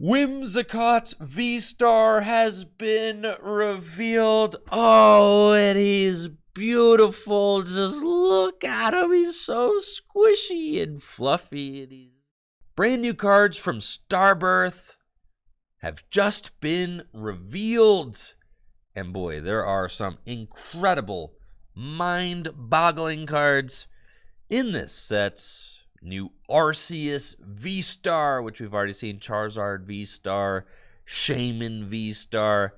Whimsicott V-STAR has been revealed. Oh, and he's beautiful. Just look at him. He's so squishy and fluffy. And he's... Brand new cards from Starbirth have just been revealed. And boy, there are some incredible, mind-boggling cards in this set. New Arceus V-STAR, which we've already seen, Charizard V-STAR, Shaymin V-STAR,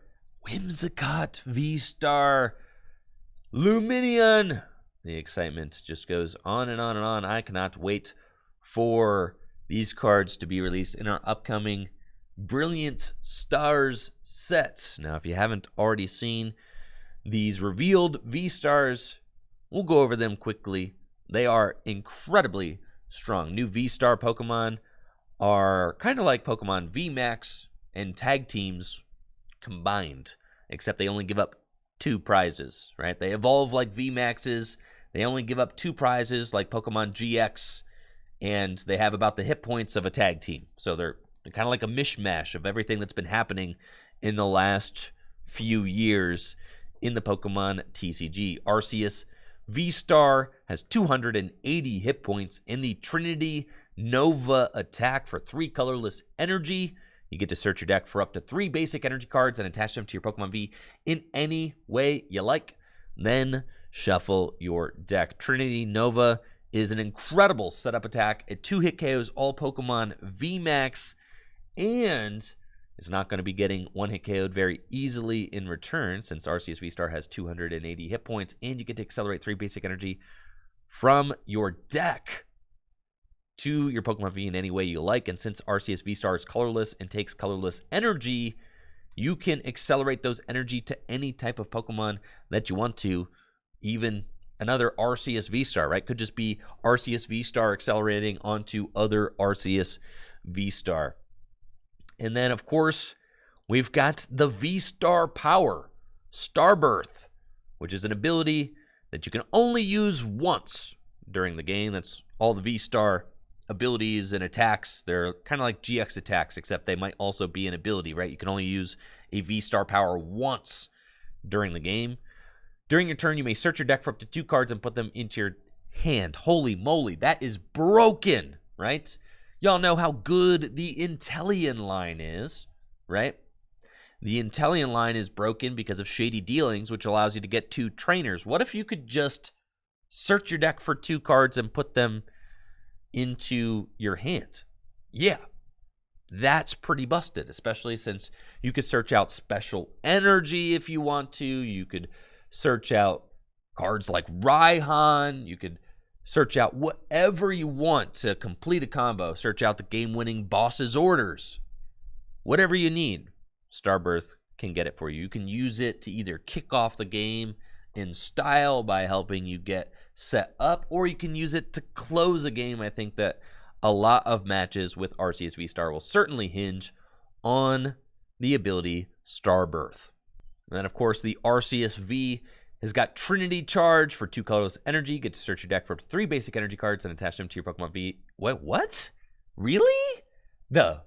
Whimsicott V-STAR, Lumineon. The excitement just goes on and on and on. I cannot wait for these cards to be released in our upcoming Brilliant Stars set. Now, if you haven't already seen these revealed V-STARs, we'll go over them quickly. They are incredibly strong. New V-STAR Pokemon are kind of like Pokemon VMAX and tag teams combined, except they only give up 2 prizes, right? They evolve like VMAXs. They only give up 2 prizes like Pokemon GX, and they have about the hit points of a tag team. So they're kind of like a mishmash of everything that's been happening in the last few years in the Pokemon TCG. Arceus V-STAR has 280 hit points in the Trinity Nova attack for 3 colorless energy. You get to search your deck for up to 3 basic energy cards and attach them to your Pokemon V in any way you like. Then shuffle your deck. Trinity Nova is an incredible setup attack. It 2-hit KOs all Pokemon VMAX, and is not going to be getting 1-hit KO'd very easily in return, since Arceus V-STAR has 280 hit points, and you get to accelerate 3 basic energy from your deck to your Pokemon V in any way you like. And since Arceus V-STAR is colorless and takes colorless energy, you can accelerate those energy to any type of Pokemon that you want to, even another Arceus V-STAR, right? Could just be Arceus V-STAR accelerating onto other Arceus V-STAR. And then, of course, we've got the V-STAR power, Starbirth, which is an ability that you can only use once during the game. That's all the V-STAR abilities and attacks. They're kind of like GX attacks, except they might also be an ability, right? You can only use a V-STAR power once during the game. During your turn, you may search your deck for up to 2 cards and put them into your hand. Holy moly, that is broken, right? Y'all know how good the Inteleon line is, right? The Inteleon line is broken because of Shady Dealings, which allows you to get 2 trainers. What if you could just search your deck for 2 cards and put them into your hand? Yeah, that's pretty busted, especially since you could search out Special Energy if you want to. You could search out cards like Raihan. You could search out whatever you want to complete a combo. Search out the game-winning boss's orders. Whatever you need, Starbirth can get it for you. You can use it to either kick off the game in style by helping you get set up, or you can use it to close a game. I think that a lot of matches with Arceus V-STAR will certainly hinge on the ability Starbirth. And then, of course, the Arceus V has got Trinity Charge for 2 colorless energy. Get to search your deck for up to 3 basic energy cards and attach them to your Pokemon V. What? Really? The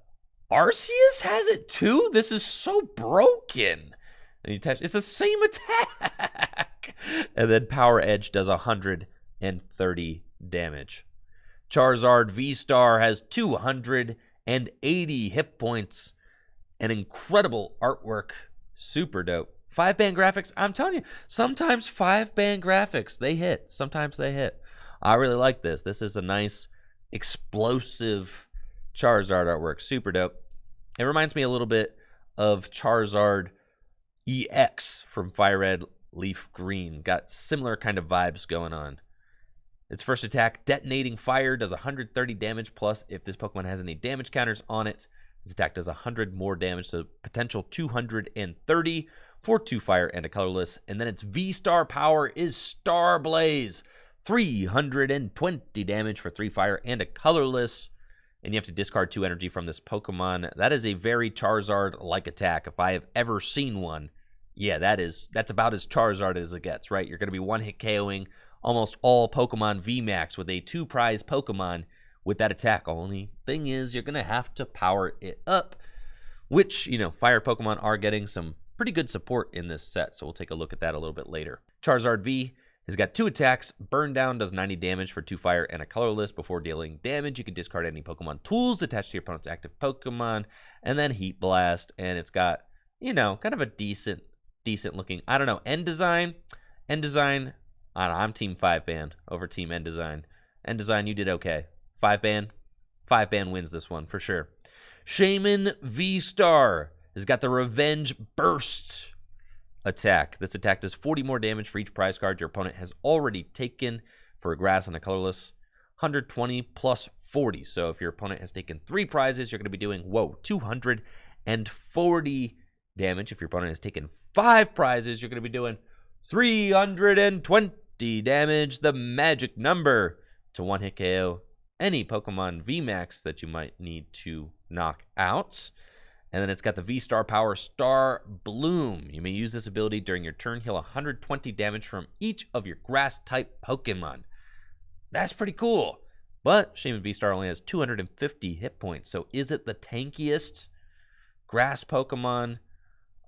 Arceus has it too? This is so broken. And you attach, it's the same attack. And then Power Edge does 130 damage. Charizard V-STAR has 280 hit points. An incredible artwork. Super dope. 5-band graphics, I'm telling you, sometimes 5-band graphics, they hit. Sometimes they hit. I really like this. This is a nice, explosive Charizard artwork. Super dope. It reminds me a little bit of Charizard EX from Fire Red, Leaf Green. Got similar kind of vibes going on. Its first attack, Detonating Fire, does 130 damage, plus if this Pokemon has any damage counters on it, this attack does 100 more damage, so potential 230 for 2 fire and a colorless. And then its V-STAR power is Star Blaze, 320 damage for 3 fire and a colorless. And you have to discard 2 energy from this Pokemon. That is a very Charizard-like attack if I have ever seen one. Yeah, that's about as Charizard as it gets, right? You're going to be 1-hit KOing almost all Pokemon VMAX with a 2-prize Pokemon with that attack. Only thing is, you're going to have to power it up. which, fire Pokemon are getting some pretty good support in this set, so we'll take a look at that a little bit later. Charizard V has got 2 attacks. Burn Down does 90 damage for 2 fire and a colorless. Before dealing damage, you can discard any Pokemon tools attached to your opponent's active Pokemon, and then Heat Blast, and it's got, kind of a decent looking, I don't know, end design, I don't know, I'm Team 5-Ban over Team End Design. End Design, you did okay. 5-Ban wins this one for sure. Shaymin V-STAR has got the Revenge Burst attack. This attack does 40 more damage for each prize card your opponent has already taken for a grass and a colorless. 120 plus 40. So if your opponent has taken 3 prizes, you're going to be doing, 240 damage. If your opponent has taken 5 prizes, you're going to be doing 320 damage. The magic number to one-hit KO any Pokemon VMAX that you might need to knock out. And then it's got the V-STAR power Star Bloom. You may use this ability during your turn. Heal 120 damage from each of your grass-type Pokemon. That's pretty cool. But Shaymin V-STAR only has 250 hit points. So is it the tankiest grass Pokemon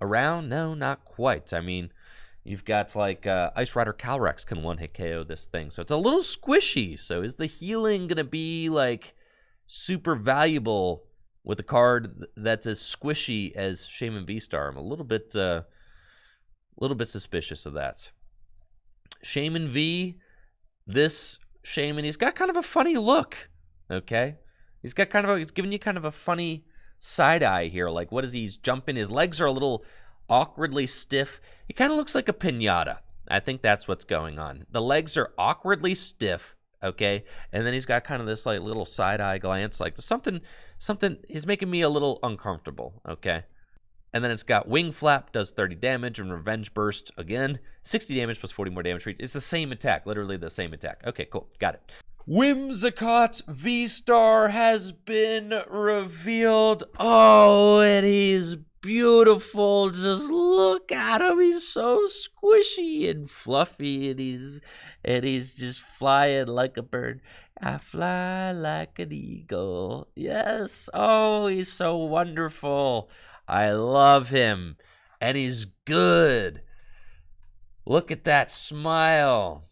around? No, not quite. I mean, you've got like Ice Rider Calyrex can one-hit KO this thing. So it's a little squishy. So is the healing going to be like super valuable with a card that's as squishy as Shaymin V-STAR? I'm a little bit suspicious of that. Shaymin V, this Shaymin, he's got kind of a funny look, okay? He's giving you kind of a funny side eye here. Like, what is he? He's jumping. His legs are a little awkwardly stiff. He kind of looks like a piñata. I think that's what's going on. The legs are awkwardly stiff, okay? And then he's got kind of this like little side eye glance, like something is making me a little uncomfortable, okay? And then it's got Wing Flap, does 30 damage, and Revenge Burst, again, 60 damage plus 40 more damage for each. It's the same attack, literally the same attack. Okay, cool, got it. Whimsicott V-STAR has been revealed. Oh, and he's beautiful. Just look at him. He's so squishy and fluffy, and he's just flying like a bird. I fly like an eagle. Yes. Oh, he's so wonderful. I love him, and he's good. Look at that smile.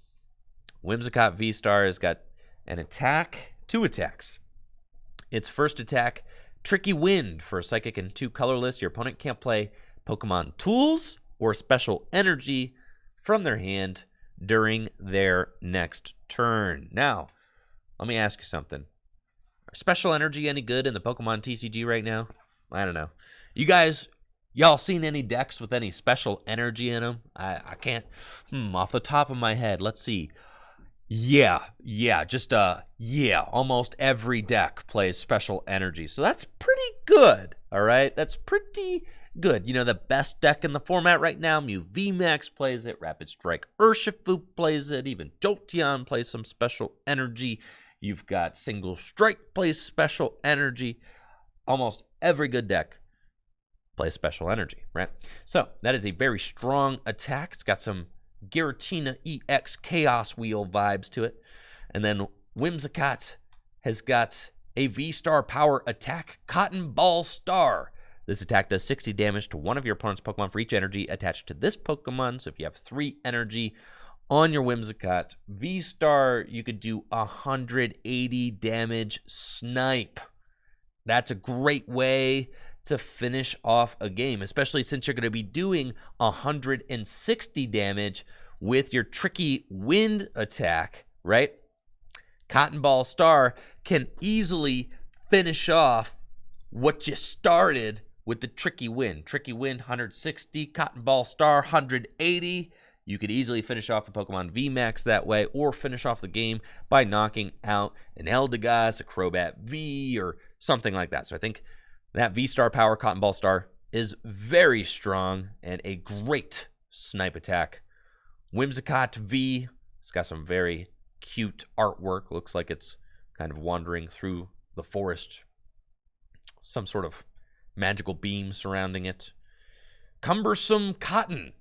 Whimsicott V-STAR has got an attack, 2 attacks. Its first attack, Tricky Wind for a Psychic and 2 colorless. Your opponent can't play Pokemon tools or special energy from their hand during their next turn. Now, let me ask you something. Are special energy any good in the Pokemon TCG right now? I don't know. Y'all seen any decks with any special energy in them? I can't, off the top of my head, let's see. Yeah, almost every deck plays special energy. So that's pretty good, all right? That's pretty good. The best deck in the format right now, Mew VMAX plays it, Rapid Strike Urshifu plays it, even Jolteon plays some special energy. You've got Single Strike plays special energy. Almost every good deck plays special energy, right? So that is a very strong attack. It's got some Giratina EX Chaos Wheel vibes to it. And then Whimsicott has got a V-STAR power attack, Cotton Ball Star. This attack does 60 damage to one of your opponent's Pokemon for each energy attached to this Pokemon. So if you have 3 energy on your Whimsicott V-STAR, you could do 180 damage snipe. That's a great way to finish off a game, especially since you're going to be doing 160 damage with your Tricky Wind attack, right? Cotton Ball Star can easily finish off what you started with the Tricky Wind. Tricky Wind 160, Cotton Ball Star 180. You could easily finish off a Pokemon VMAX that way, or finish off the game by knocking out an Eldegoss, a Crobat V, or something like that. So I think that V-STAR power Cotton Ball Star is very strong and a great snipe attack. Whimsicott V, it's got some very cute artwork. Looks like it's kind of wandering through the forest. Some sort of magical beam surrounding it. Cumbersome Cotton.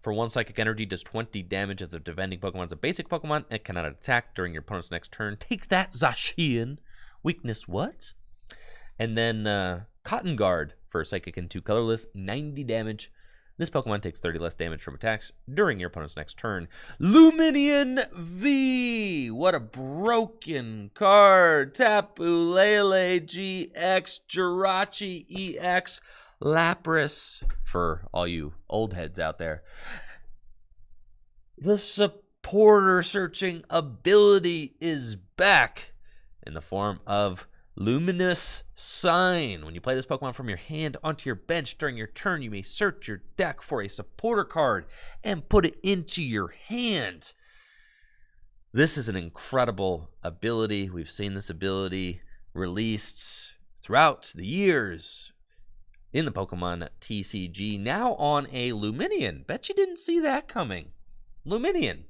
For 1 psychic energy, does 20 damage if the defending Pokemon is a basic Pokemon. It cannot attack during your opponent's next turn. Take that, Zacian. Weakness what? And then Cotton Guard for Psychic and 2 colorless, 90 damage. This Pokemon takes 30 less damage from attacks during your opponent's next turn. Lumineon V! What a broken card. Tapu Lele GX, Jirachi EX, Lapras for all you old heads out there. The supporter searching ability is back in the form of Luminous Sign. When you play this Pokemon from your hand onto your bench during your turn, you may search your deck for a supporter card and put it into your hand. This is an incredible ability. We've seen this ability released throughout the years in the Pokemon TCG. Now on a Lumineon. Bet you didn't see that coming. Lumineon,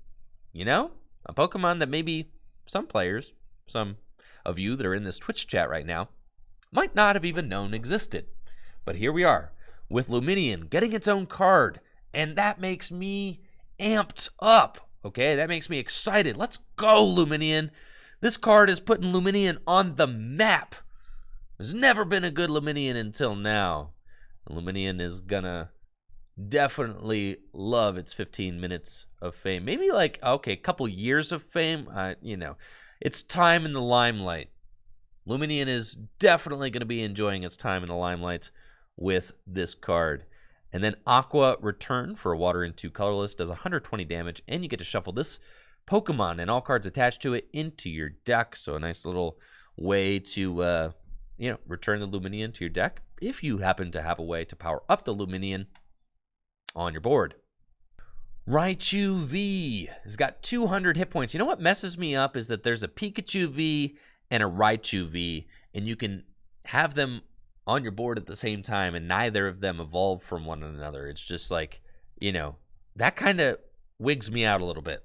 you know, a Pokemon that maybe some players, some of you that are in this Twitch chat right now, might not have even known existed. But here we are with Lumineon getting its own card, and that makes me amped up. Okay, that makes me excited. Let's go, Lumineon. This card is putting Lumineon on the map. There's never been a good Lumineon until now. Lumineon is gonna definitely love its 15 minutes of fame. Maybe like, okay, a couple years of fame. You know, it's time in the limelight. Lumineon is definitely going to be enjoying its time in the limelight with this card. And then Aqua Return for a Water and 2 colorless does 120 damage, and you get to shuffle this Pokemon and all cards attached to it into your deck. So a nice little way to, you know, return the Lumineon to your deck if you happen to have a way to power up the Lumineon on your board. Raichu V has got 200 hit points. You know what messes me up is that there's a Pikachu V and a Raichu V, and you can have them on your board at the same time, and neither of them evolve from one another. It's just like, you know, that kind of wigs me out a little bit.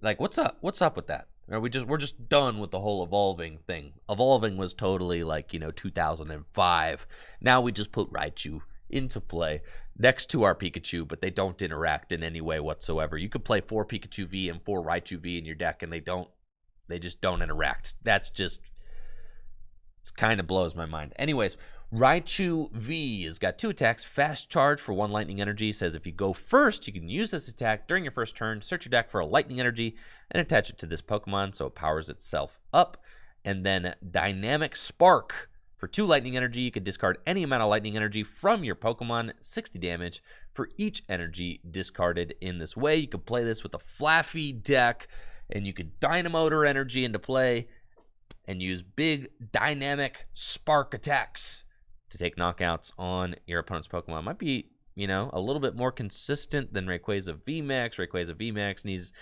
Like, what's up? What's up with that? We're just done with the whole evolving thing. Evolving was totally like, you know, 2005. Now we just put Raichu into play next to our Pikachu, but they don't interact in any way whatsoever. You could play 4 Pikachu V and 4 Raichu V in your deck, and they just don't interact. That's just, it kind of blows my mind. Anyways, Raichu V has got 2 attacks. Fast Charge for 1 lightning energy. Says if you go first, you can use this attack during your first turn, search your deck for a lightning energy, and attach it to this Pokemon so it powers itself up. And then Dynamic Spark. For 2 lightning energy, you can discard any amount of lightning energy from your Pokemon, 60 damage for each energy discarded in this way. You can play this with a Flaffy deck, and you could Dynamotor energy into play and use big dynamic spark attacks to take knockouts on your opponent's Pokemon. Might be, you know, a little bit more consistent than Rayquaza VMAX. Rayquaza VMAX needs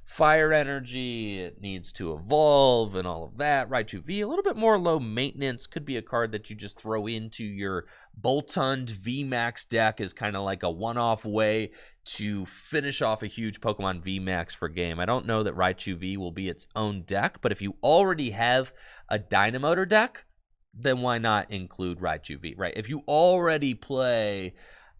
fire energy, it needs to evolve and all of that. Raichu V, a little bit more low maintenance. Could be a card that you just throw into your Boltund VMAX deck as kind of like a one-off way to finish off a huge Pokemon VMAX for game. I don't know that Raichu V will be its own deck, but if you already have a Dynamotor deck, then why not include Raichu V, right? If you already play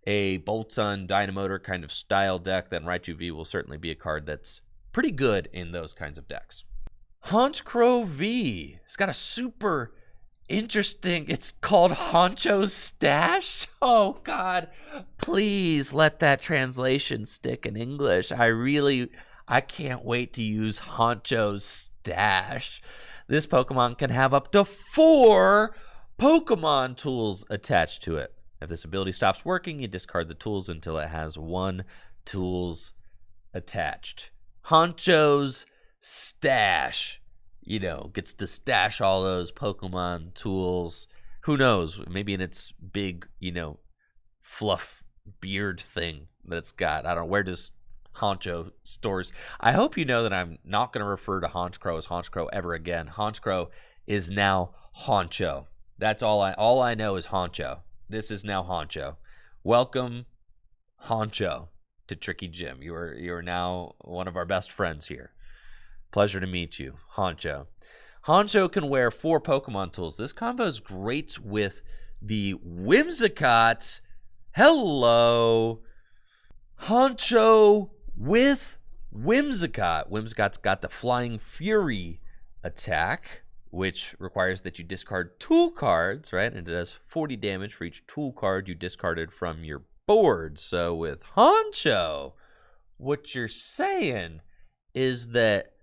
a Boltund Dynamotor kind of style deck, then Raichu V will certainly be a card that's pretty good in those kinds of decks. Honchkrow V. It's got a super interesting, it's called Honcho's Stash. Oh God, please let that translation stick in English. I can't wait to use Honcho's Stash. This Pokemon can have up to 4 Pokemon tools attached to it. If this ability stops working, you discard the tools until it has 1 tools attached. Honcho's Stash, you know, gets to stash all those Pokemon tools. Who knows? Maybe in its big, you know, fluff beard thing that it's got. I don't know. Where does Honcho stores? I hope you know that I'm not going to refer to Honchkrow as Honchkrow ever again. Honchkrow is now Honcho. That's all I know is Honcho. This is now Honcho. Welcome, Honcho, to Tricky Jim. You are now one of our best friends here. Pleasure to meet you, Honcho. Honcho can wear 4 Pokemon tools. This combo is great with the Whimsicott. Hello. Honcho with Whimsicott. Whimsicott's got the Flying Fury attack, which requires that you discard tool cards, right? And it does 40 damage for each tool card you discarded from your board. So with Honchkrow, what you're saying is that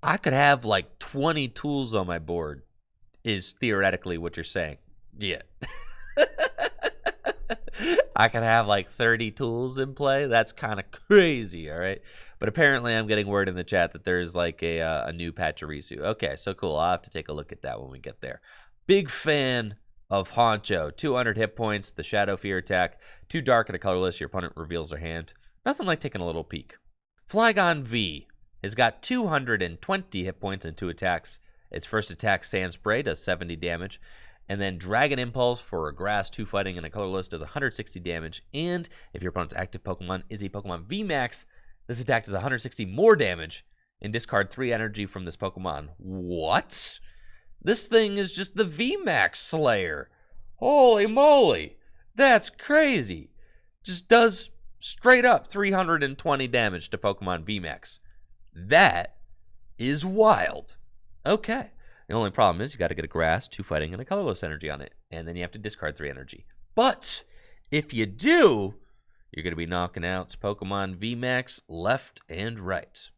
I could have like 20 tools on my board, is theoretically what you're saying. Yeah. I could have like 30 tools in play. That's kind of crazy, all right? But apparently I'm getting word in the chat that there's like a new Pachirisu. Okay, so cool. I'll have to take a look at that when we get there. Big fan of Honchkrow. 200 hit points, the Shadow Fear attack, 2 dark and a colorless. Your opponent reveals their hand. Nothing like taking a little peek. Flygon V has got 220 hit points and 2 attacks. Its first attack, Sand Spray, does 70 damage. And then Dragon Impulse for a grass, 2 fighting, and a colorless does 160 damage. And if your opponent's active Pokemon is a Pokemon VMAX, this attack does 160 more damage and discard 3 energy from this Pokemon. What? This thing is just the VMAX Slayer. Holy moly. That's crazy. Just does straight up 320 damage to Pokemon VMAX. That is wild. Okay. The only problem is you got to get a grass, 2 fighting, and a colorless energy on it. And then you have to discard 3 energy. But if you do, you're going to be knocking out Pokemon VMAX left and right.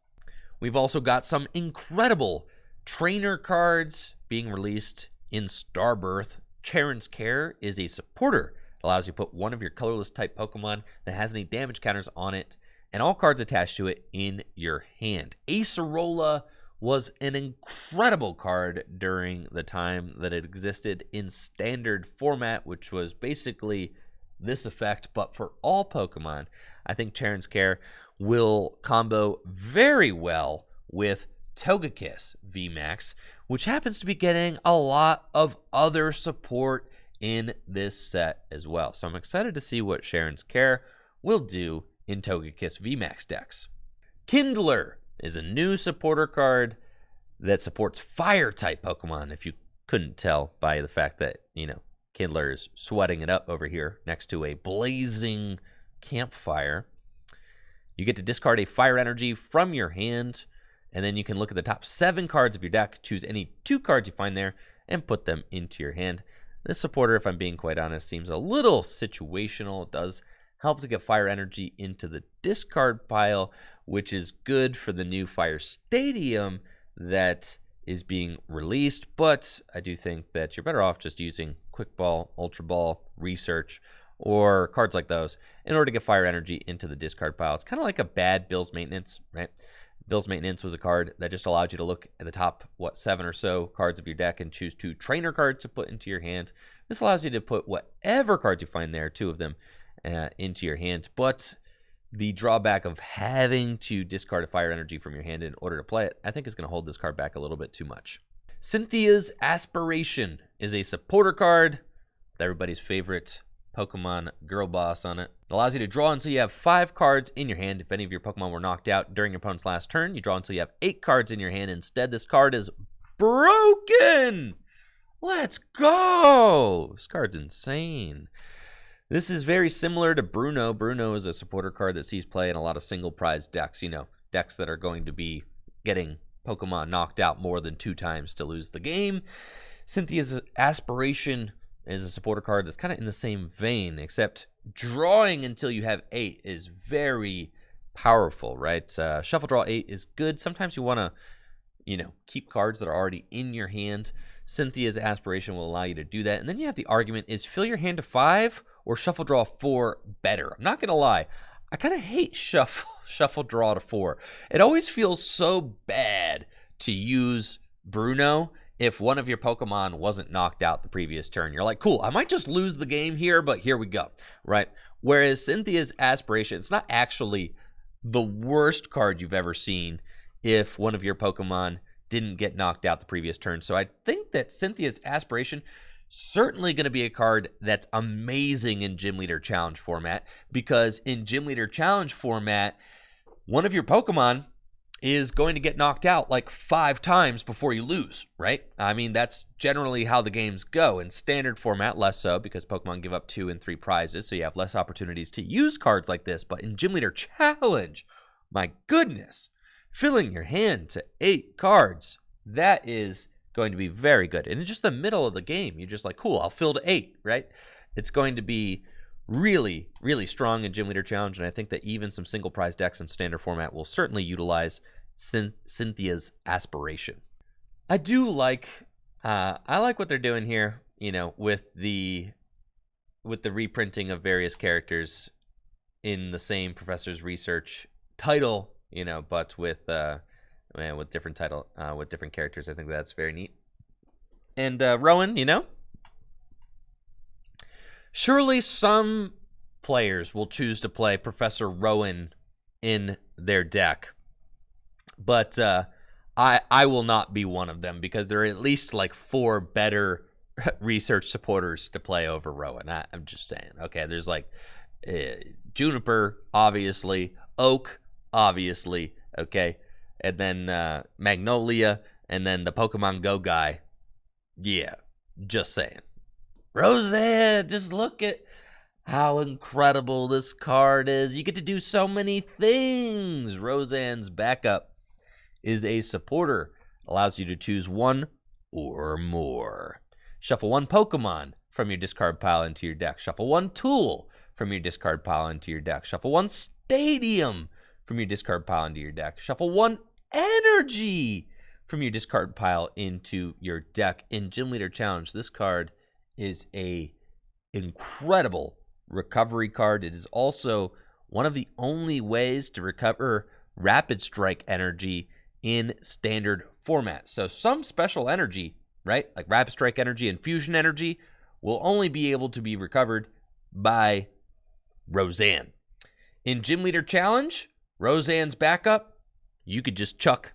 We've also got some incredible trainer cards being released in Starbirth. Charon's Care is a supporter. It allows you to put one of your colorless type Pokemon that has any damage counters on it, and all cards attached to it in your hand. Acerola was an incredible card during the time that it existed in standard format, which was basically this effect, but for all Pokemon. I think Charon's Care will combo very well with Togekiss VMAX, which happens to be getting a lot of other support in this set as well. So I'm excited to see what Charon's Care will do in Togekiss VMAX decks. Kindler is a new supporter card that supports fire-type Pokemon, if you couldn't tell by the fact that, Kindler is sweating it up over here next to a blazing campfire. You get to discard a fire energy from your hand, and then you can look at the top 7 cards of your deck, choose any 2 cards you find there, and put them into your hand. This supporter, if I'm being quite honest, seems a little situational. It does help to get fire energy into the discard pile, which is good for the new Fire Stadium that is being released, but I do think that you're better off just using Quick Ball, Ultra Ball, Research, or cards like those in order to get fire energy into the discard pile. It's kind of like a bad Bill's Maintenance, right? Bill's Maintenance was a card that just allowed you to look at the top, 7 or so cards of your deck and choose 2 trainer cards to put into your hand. This allows you to put whatever cards you find there, 2 of them, into your hand. But the drawback of having to discard a fire energy from your hand in order to play it, I think is going to hold this card back a little bit too much. Cynthia's Aspiration is a supporter card with everybody's favorite Pokemon girl boss on it. It allows you to draw until you have 5 cards in your hand. If any of your Pokemon were knocked out during your opponent's last turn, you draw until you have 8 cards in your hand. Instead, this card is broken. Let's go. This card's insane. This is very similar to Bruno. Bruno is a supporter card that sees play in a lot of single prize decks. Decks that are going to be getting Pokemon knocked out more than 2 times to lose the game. Cynthia's Aspiration is a supporter card that's kind of in the same vein, except drawing until you have 8 is very powerful, right? Shuffle Draw 8 is good. Sometimes you want to, keep cards that are already in your hand. Cynthia's Aspiration will allow you to do that. And then you have the argument, is fill your hand to 5 or Shuffle Draw 4 better? I'm not going to lie. I kind of hate Shuffle Draw to 4. It always feels so bad to use Bruno if one of your Pokemon wasn't knocked out the previous turn. You're like, cool, I might just lose the game here, but here we go, right? Whereas Cynthia's Aspiration, it's not actually the worst card you've ever seen if one of your Pokemon didn't get knocked out the previous turn. So I think that Cynthia's Aspiration certainly going to be a card that's amazing in Gym Leader Challenge format, because in Gym Leader Challenge format, one of your Pokemon is going to get knocked out like 5 times before you lose, right? I mean, that's generally how the games go. In standard format, less so, because Pokemon give up 2 and 3 prizes, so you have less opportunities to use cards like this. But in Gym Leader Challenge, my goodness, filling your hand to 8 cards, that is going to be very good. And in just the middle of the game, you're just like, cool, I'll fill to 8, right? It's going to be really, really strong in Gym Leader Challenge, and I think that even some single prize decks in standard format will certainly utilize Cynthia's Aspiration. I do like, I like what they're doing here, you know, with the reprinting of various characters in the same Professor's Research title, you know, but with different title, with different characters. I think that's very neat. And Rowan, you know, surely some players will choose to play Professor Rowan in their deck, but I will not be one of them, because there are at least like 4 better research supporters to play over Rowan. I'm just saying. Okay, there's like Juniper, obviously, Oak, obviously, okay, and then Magnolia, and then the Pokemon Go guy. Yeah, just saying. Roseanne, just look at how incredible this card is. You get to do so many things. Roseanne's backup is a supporter. Allows you to choose 1 or more. Shuffle 1 Pokemon from your discard pile into your deck. Shuffle 1 tool from your discard pile into your deck. Shuffle 1 Stadium from your discard pile into your deck. Shuffle 1 Energy from your discard pile into your deck. In Gym Leader Challenge, this card is a incredible recovery card. It is also one of the only ways to recover Rapid Strike energy in standard format. So some special energy, right, like Rapid Strike energy and Fusion energy, will only be able to be recovered by Roseanne. In Gym Leader Challenge, Roseanne's backup, you could just chuck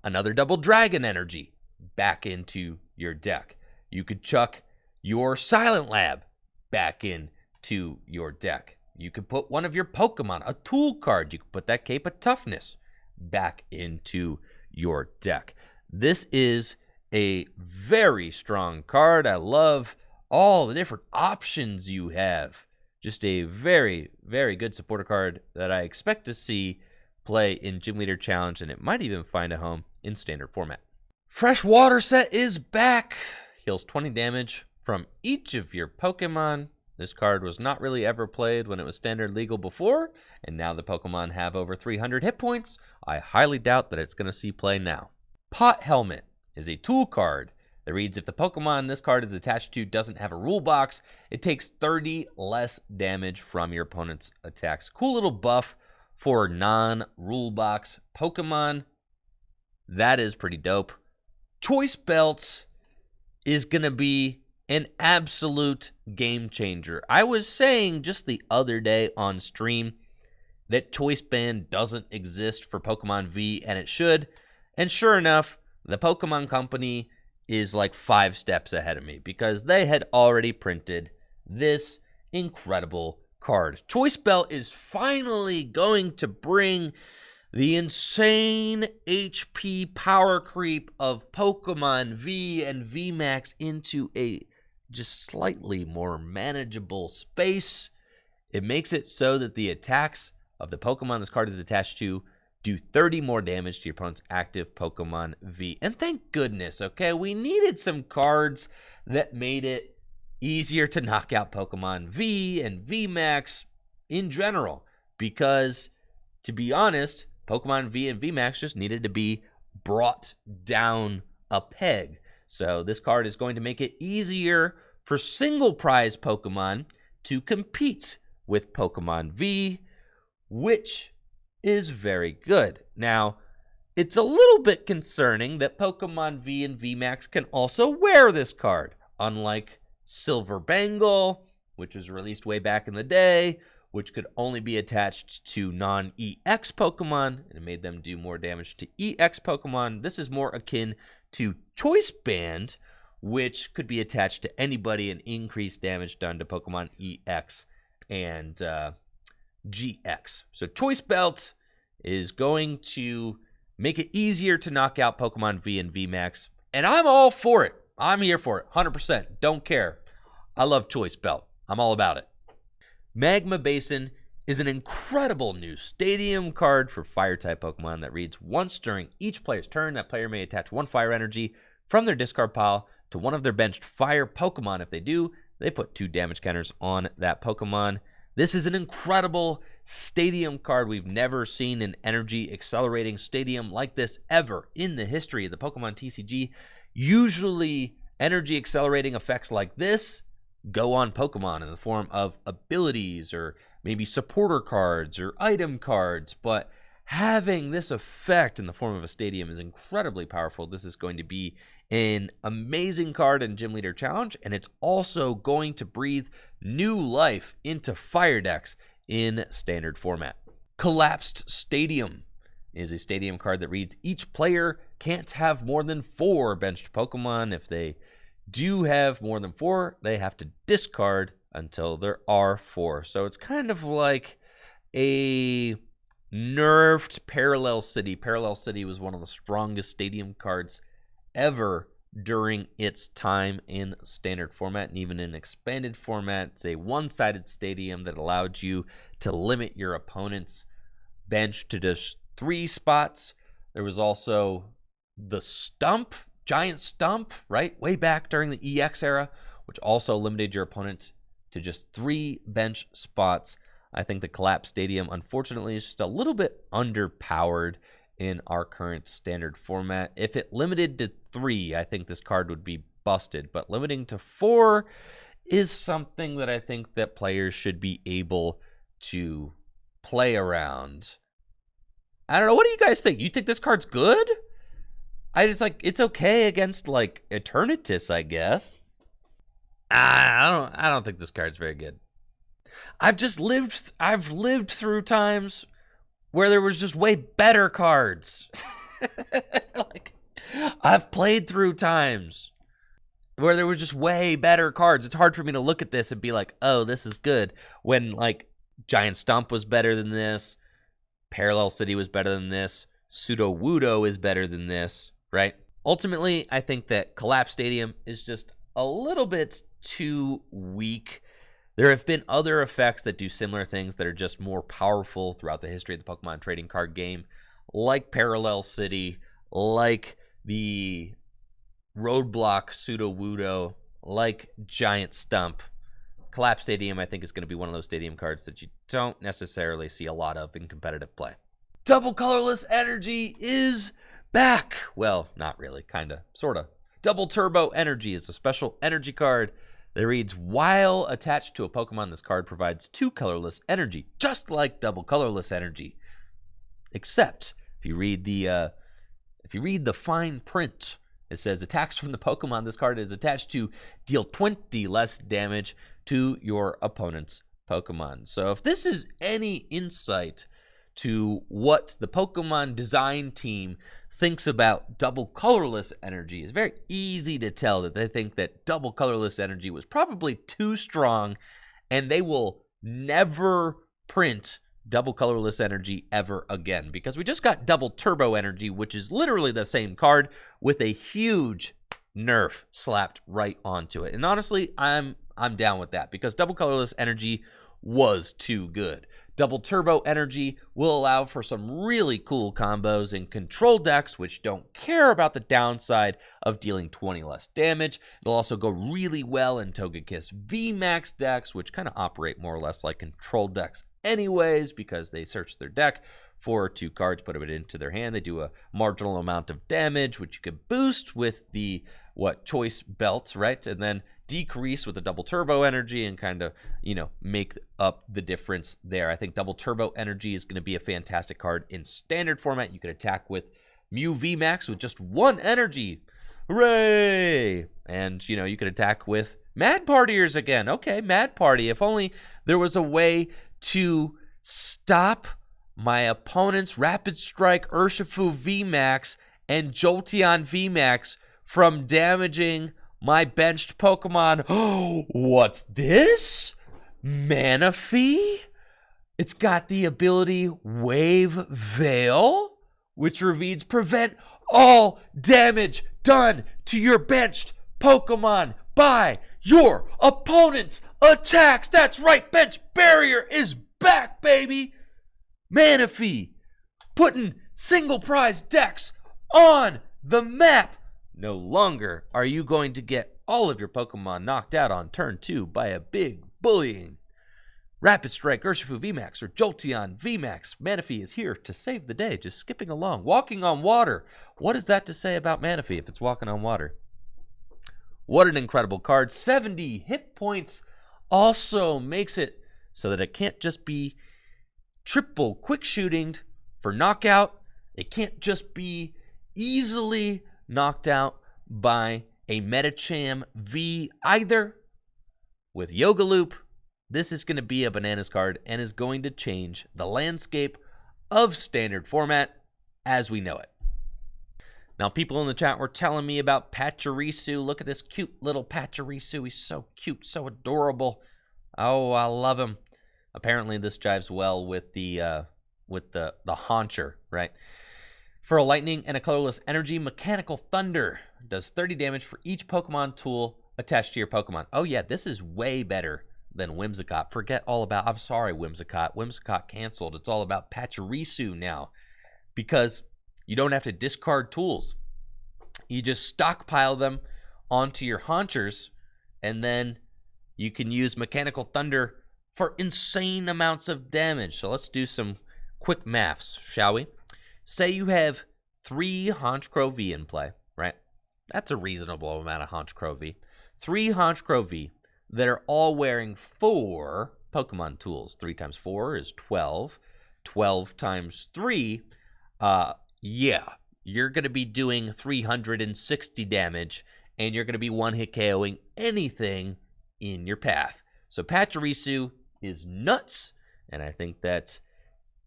another Double Dragon energy back into your deck. You could chuck your Silent Lab back into your deck. You could put one of your Pokemon, a tool card, you could put that Cape of Toughness back into your deck. This is a very strong card. I love all the different options you have. Just a very, very good supporter card that I expect to see play in Gym Leader Challenge, and it might even find a home in standard format. Fresh Water Set is back. Heals 20 damage from each of your Pokemon. This card was not really ever played when it was standard legal before, and now the Pokemon have over 300 hit points. I highly doubt that it's going to see play now. Pot Helmet is a tool card that reads, if the Pokemon this card is attached to doesn't have a rule box, it takes 30 less damage from your opponent's attacks. Cool little buff for non-rule box Pokemon. That is pretty dope. Choice Belt is going to be an absolute game changer. I was saying just the other day on stream that Choice Band doesn't exist for Pokemon V, and it should. And sure enough, the Pokemon Company is like 5 steps ahead of me, because they had already printed this incredible card. Choice Belt is finally going to bring the insane HP power creep of Pokemon V and VMAX into a just slightly more manageable space. It makes it so that the attacks of the Pokemon this card is attached to do 30 more damage to your opponent's active Pokemon V. And thank goodness, okay? We needed some cards that made it easier to knock out Pokemon V and VMAX in general, because, to be honest, Pokemon V and VMAX just needed to be brought down a peg. So this card is going to make it easier for single prize Pokemon to compete with Pokemon V, which is very good. Now, it's a little bit concerning that Pokemon V and VMAX can also wear this card, unlike Silver Bangle, which was released way back in the day, which could only be attached to non-EX Pokemon, and it made them do more damage to EX Pokemon. This is more akin to Choice Band, which could be attached to anybody and increase damage done to Pokemon EX and GX. So Choice Belt is going to make it easier to knock out Pokemon V and VMAX, and I'm all for it. I'm here for it, 100%. Don't care. I love Choice Belt. I'm all about it. Magma Basin is an incredible new stadium card for Fire-type Pokemon that reads, once during each player's turn, that player may attach 1 fire energy from their discard pile to one of their benched fire Pokemon. If they do, they put 2 damage counters on that Pokemon. This is an incredible stadium card. We've never seen an energy accelerating stadium like this ever in the history of the Pokemon TCG. Usually, energy accelerating effects like this go on Pokemon in the form of abilities or maybe supporter cards or item cards, but having this effect in the form of a stadium is incredibly powerful. This is going to be an amazing card in Gym Leader Challenge, and it's also going to breathe new life into fire decks in standard format. Collapsed Stadium is a stadium card that reads, each player can't have more than 4 benched Pokemon. If they do have more than 4, they have to discard until there are 4. So it's kind of like a nerfed Parallel City. Parallel City was one of the strongest stadium cards ever during its time in standard format and even in expanded format. It's a one-sided stadium that allowed you to limit your opponent's bench to just 3 spots. There was also the Stump, Giant Stump, right? Way back during the EX era, which also limited your opponent to just 3 bench spots. I think the Collapse Stadium, unfortunately, is just a little bit underpowered in our current standard format. If it limited to 3, I think this card would be busted, but limiting to 4 is something that I think that players should be able to play around. I don't know. What do you guys think? You think this card's good? I just it's okay against like Eternatus, I guess. I don't think this card's very good. I've lived through times where there was just way better cards. I've played through times where there were just way better cards. It's hard for me to look at this and be like, oh, this is good, when like Giant Stump was better than this, Parallel City was better than this, Sudowoodo is better than this, right? Ultimately, I think that Collapse Stadium is just a little bit too weak. There have been other effects that do similar things that are just more powerful throughout the history of the Pokemon trading card game, like Parallel City, like the Roadblock Sudowoodo, like Giant Stump. Collapse Stadium, I think, is going to be one of those stadium cards that you don't necessarily see a lot of in competitive play. Double Colorless Energy is back. Well, not really, kind of, sort of. Double Turbo Energy is a special energy card that reads, while attached to a Pokemon, this card provides 2 colorless energy, just like Double Colorless Energy. Except if you read the fine print, it says attacks from the Pokemon this card is attached to deal 20 less damage to your opponent's Pokemon. So if this is any insight to what the Pokemon design team thinks about Double Colorless Energy, it's very easy to tell that they think that Double Colorless Energy was probably too strong, and they will never print Double Colorless Energy ever again, because we just got Double Turbo Energy, which is literally the same card with a huge nerf slapped right onto it. And honestly, I'm down with that, because Double Colorless Energy was too good. Double Turbo Energy will allow for some really cool combos in control decks, which don't care about the downside of dealing 20 less damage. It'll also go really well in Togekiss VMAX decks, which kind of operate more or less like control decks anyways, because they search their deck for 2 cards, put it into their hand. They do a marginal amount of damage, which you could boost with the choice belt, right? And then decrease with the Double Turbo Energy and kind of, make up the difference there. I think Double Turbo Energy is going to be a fantastic card in standard format. You could attack with Mew VMAX with just 1 energy. Hooray! And, you could attack with Mad Partiers again. Okay, Mad Party. If only there was a way to stop my opponent's Rapid Strike Urshifu VMAX and Jolteon VMAX from damaging my benched Pokemon. Oh, what's this? Manaphy? It's got the ability Wave Veil, which reads, prevent all damage done to your benched Pokemon by your opponent's attacks. That's right, Bench Barrier is back, baby. Manaphy putting single prize decks on the map No longer are you going to get all of your Pokemon knocked out on turn 2 by a big, bullying Rapid Strike Urshifu VMAX or Jolteon VMAX. Manaphy is here to save the day, just skipping along. Walking on water. What is that to say about Manaphy if it's walking on water? What an incredible card. 70 hit points also makes it so that it can't just be triple quick shooting for knockout. It can't just be easily knocked out by a Medicham V either. With Yoga Loop, this is going to be a bananas card and is going to change the landscape of standard format as we know it. Now, people in the chat were telling me about Pachirisu. Look at this cute little Pachirisu. He's so cute, so adorable. Oh, I love him. Apparently, this jives well with the Hauncher, right? For a lightning and a colorless energy, Mechanical Thunder does 30 damage for each Pokemon tool attached to your Pokemon. Oh yeah, this is way better than Whimsicott. Forget all about, I'm sorry, Whimsicott. Whimsicott canceled. It's all about Pachirisu now because you don't have to discard tools. You just stockpile them onto your Haunchers, and then you can use Mechanical Thunder for insane amounts of damage. So let's do some quick maths, shall we? Say you have 3 Honchkrow V in play, right? That's a reasonable amount of Honchkrow V. 3 Honchkrow V that are all wearing 4 Pokemon tools. 3 times 4 is 12. 12 times 3, yeah, you're going to be doing 360 damage, and you're going to be one-hit KOing anything in your path. So Pachirisu is nuts, and I think that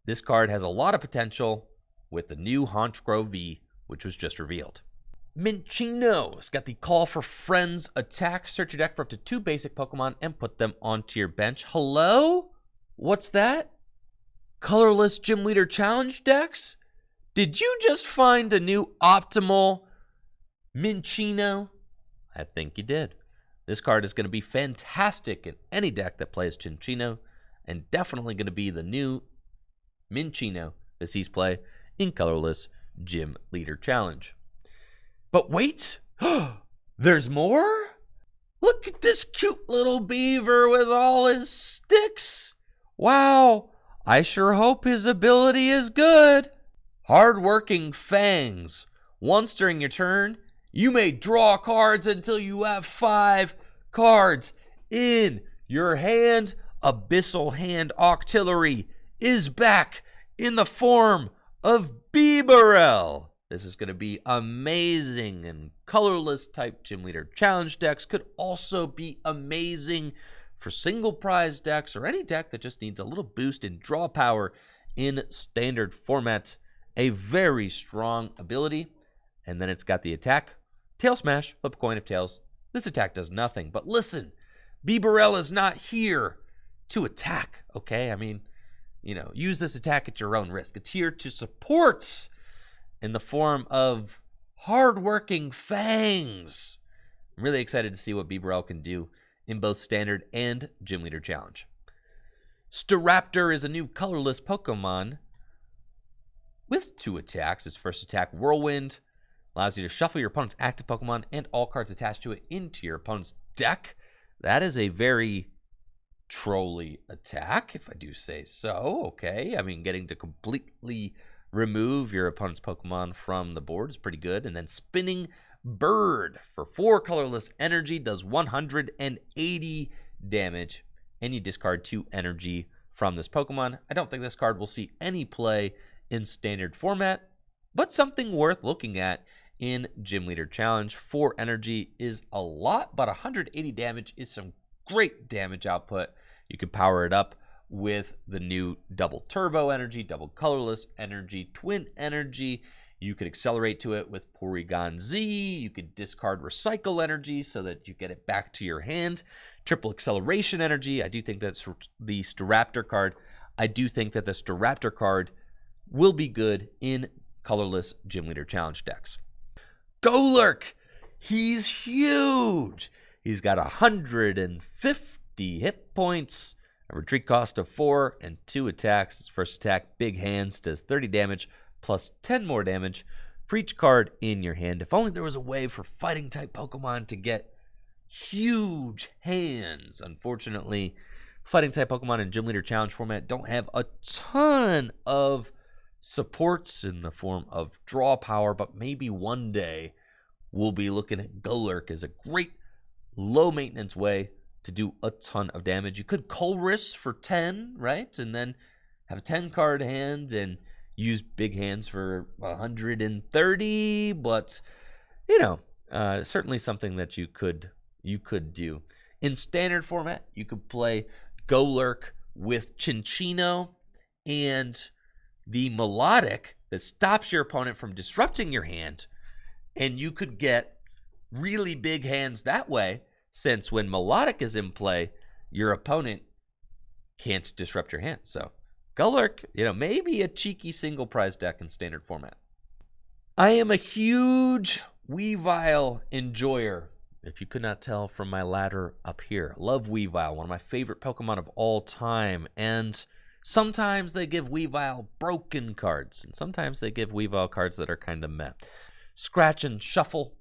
this card has a lot of potential with the new Honchkrow V, which was just revealed. Minccino's got the Call for Friends attack. Search your deck for up to 2 basic Pokemon and put them onto your bench. Hello? What's that? Colorless Gym Leader Challenge decks? Did you just find a new optimal Minccino? I think you did. This card is going to be fantastic in any deck that plays Minccino, and definitely going to be the new Minccino that sees play in Colorless Gym Leader Challenge. But wait, there's more? Look at this cute little beaver with all his sticks. Wow, I sure hope his ability is good. Hardworking Fangs. Once during your turn, you may draw cards until you have 5 cards in your hand. Abyssal Hand Octillery is back in the form of Bibarel. This is going to be amazing, and colorless type Gym Leader Challenge decks could also be amazing for single prize decks or any deck that just needs a little boost in draw power in standard format. A very strong ability. And then it's got the attack. Tail Smash, flip a coin of tails. This attack does nothing. But listen, Bibarel is not here to attack, okay? I mean, you know, use this attack at your own risk. It's here to support in the form of hardworking Fangs. I'm really excited to see what Bibarel can do in both Standard and Gym Leader Challenge. Staraptor is a new colorless Pokemon with 2 attacks. Its first attack, Whirlwind, allows you to shuffle your opponent's active Pokemon and all cards attached to it into your opponent's deck. That is a very trolly attack, if I do say so. Okay, I mean, getting to completely remove your opponent's Pokemon from the board is pretty good. And then Spinning Bird for 4 colorless energy does 180 damage, and you discard 2 energy from this Pokemon. I don't think this card will see any play in standard format, but something worth looking at in Gym Leader Challenge. 4 energy is a lot, but 180 damage is some great damage output. You can power it up with the new double turbo energy, double colorless energy, twin energy. You could accelerate to it with Porygon Z. You could discard recycle energy so that you get it back to your hand. Triple acceleration energy. I do think that's the Staraptor card. I do think that the Staraptor card will be good in colorless Gym Leader Challenge decks. Golurk, he's huge. He's got 150 hit points, a retreat cost of 4, and 2 attacks. His first attack, Big Hands, does 30 damage plus 10 more damage for each card in your hand. If only there was a way for fighting-type Pokemon to get huge hands. Unfortunately, fighting-type Pokemon in Gym Leader Challenge format don't have a ton of supports in the form of draw power, but maybe one day we'll be looking at Golurk as a great low-maintenance way to do a ton of damage. You could Colress for 10, right? And then have a 10-card hand and use big hands for 130, but, you know, certainly something that you could do. In standard format, you could play Golurk with Chinchino and the Melodic that stops your opponent from disrupting your hand, and you could get really big hands that way, since when Melodic is in play, your opponent can't disrupt your hand. So Golurk, you know, maybe a cheeky single prize deck in standard format. I am a huge Weavile enjoyer, if you could not tell from my ladder up here. Love Weavile, one of my favorite Pokemon of all time. And sometimes they give Weavile broken cards, and sometimes they give Weavile cards that are kind of meh. Scratch and Shuffle.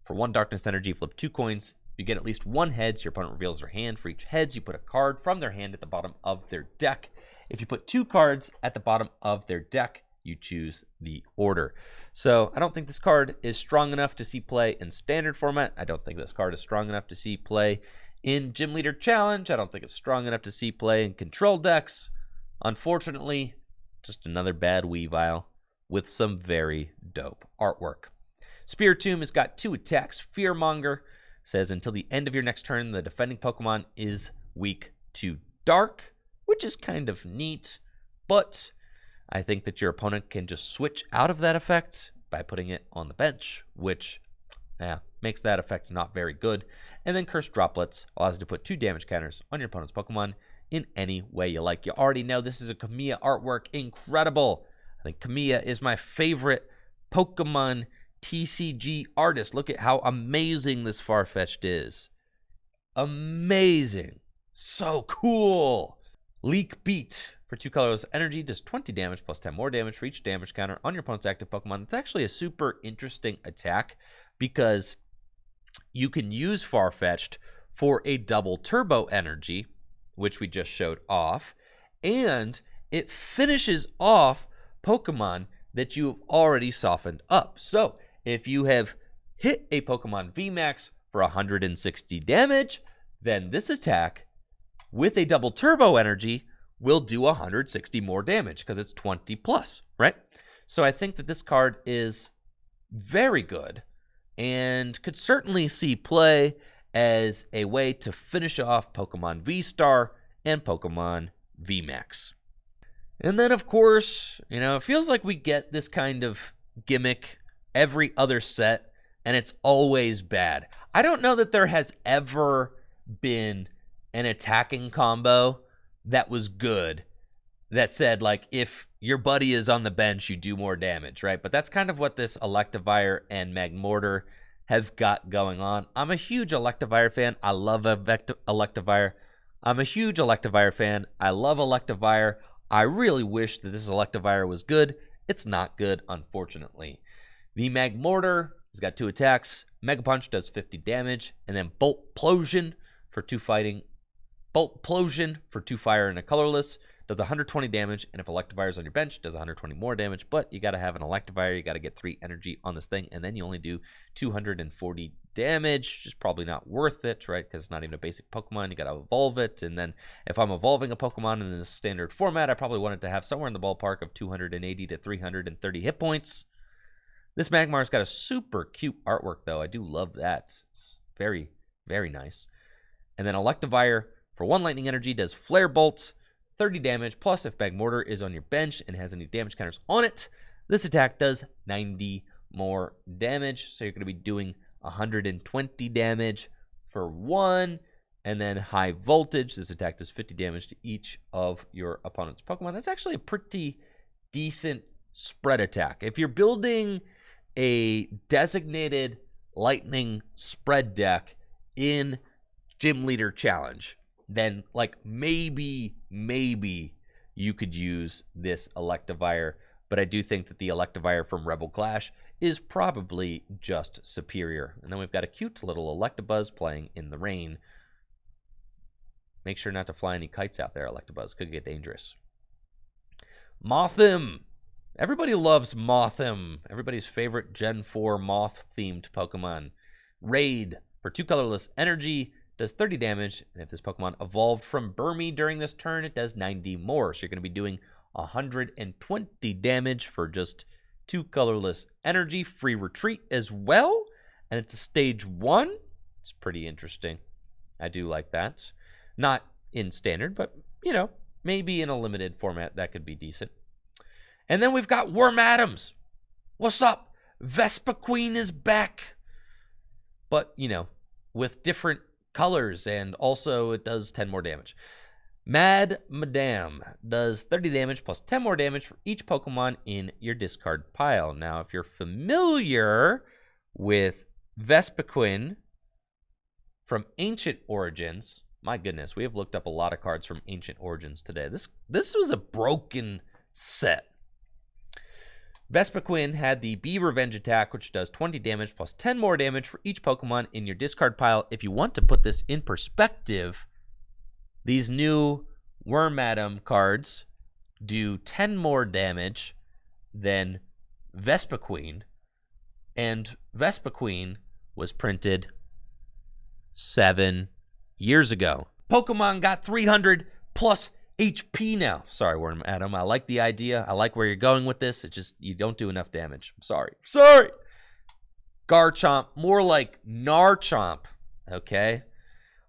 For 1 Darkness Energy, flip 2 coins. You get at least 1 heads. Your opponent reveals their hand. For each heads, you put a card from their hand at the bottom of their deck. If you put 2 cards at the bottom of their deck, you choose the order. So I don't think this card is strong enough to see play in standard format. I don't think this card is strong enough to see play in Gym Leader Challenge. I don't think it's strong enough to see play in control decks. Unfortunately, just another bad Weavile with some very dope artwork. Spiritomb has got 2 attacks. Fearmonger says until the end of your next turn, the defending Pokemon is weak to Dark, which is kind of neat, but I think that your opponent can just switch out of that effect by putting it on the bench, which makes that effect not very good. And then Cursed Droplets allows you to put 2 damage counters on your opponent's Pokemon in any way you like. You already know this is a Kamiya artwork. Incredible. I think Kamiya is my favorite Pokemon TCG artist. Look at how amazing this Farfetch'd is. Amazing. So cool. Leak Beat. For 2 colorless energy, does 20 damage plus 10 more damage for each damage counter on your opponent's active Pokemon. It's actually a super interesting attack because you can use Farfetch'd for a double turbo energy, which we just showed off, and it finishes off Pokemon that you have already softened up. So if you have hit a Pokemon VMAX for 160 damage, then this attack with a double turbo energy will do 160 more damage because it's 20 plus, right? So I think that this card is very good and could certainly see play as a way to finish off Pokemon V-STAR and Pokemon VMAX. And then, of course, you know, it feels like we get this kind of gimmick every other set, and it's always bad. I don't know that there has ever been an attacking combo that was good, that said, like, if your buddy is on the bench, you do more damage, right? But that's kind of what this Electivire and Magmortar have got going on. I'm a huge Electivire fan. I love Electivire. I'm a huge Electivire fan. I love Electivire. I really wish that this Electivire was good. It's not good, unfortunately. The Magmortar has got 2 attacks. Mega Punch does 50 damage, and then Bolt Plosion for 2 fighting. Bolt Plosion for 2 fire and a colorless does 120 damage, and if Electivire is on your bench, does 120 more damage, but you got to have an Electivire, you got to get 3 energy on this thing, and then you only do 240 damage, which is probably not worth it, right, because it's not even a basic Pokemon. You got to evolve it, and then if I'm evolving a Pokemon in this standard format, I probably want it to have somewhere in the ballpark of 280 to 330 hit points. This Magmar's got a super cute artwork, though. I do love that. It's very, very nice. And then Electivire, for 1 lightning energy, does Flare Bolt, 30 damage, plus if Magmortar is on your bench and has any damage counters on it, this attack does 90 more damage. So you're going to be doing 120 damage for 1, and then High Voltage. This attack does 50 damage to each of your opponent's Pokemon. That's actually a pretty decent spread attack. If you're building a designated lightning spread deck in Gym Leader Challenge, then like maybe you could use this Electivire. But I do think that the Electivire from Rebel Clash is probably just superior. And then we've got a cute little Electabuzz playing in the rain. Make sure not to fly any kites out there, Electabuzz. Could get dangerous. Mothim. Everybody loves Mothim. Everybody's favorite Gen 4 moth-themed Pokemon. Raid. For 2 colorless energy, does 30 damage. And if this Pokemon evolved from Burmy during this turn, it does 90 more. So you're going to be doing 120 damage for just 2 colorless energy. Free retreat as well. And it's a stage 1. It's pretty interesting. I do like that. Not in standard, but, you know, maybe in a limited format, that could be decent. And then we've got Wormadams. What's up? Vespiquen is back. But, you know, with different colors, and also it does 10 more damage. Mad Madame does 30 damage plus 10 more damage for each Pokemon in your discard pile. Now, if you're familiar with Vespiquen from Ancient Origins, my goodness, we have looked up a lot of cards from Ancient Origins today. This was a broken set. Vespiquen had the Be Revenge attack, which does 20 damage plus 10 more damage for each Pokemon in your discard pile. If you want to put this in perspective, these new Wormadam cards do 10 more damage than Vespiquen, and Vespiquen was printed 7 years ago. Pokemon got 300 plus HP now. Sorry, Wormadam. I like the idea. I like where you're going with this. It's just you don't do enough damage. I'm sorry. Sorry. Garchomp, more like Narchomp. Okay.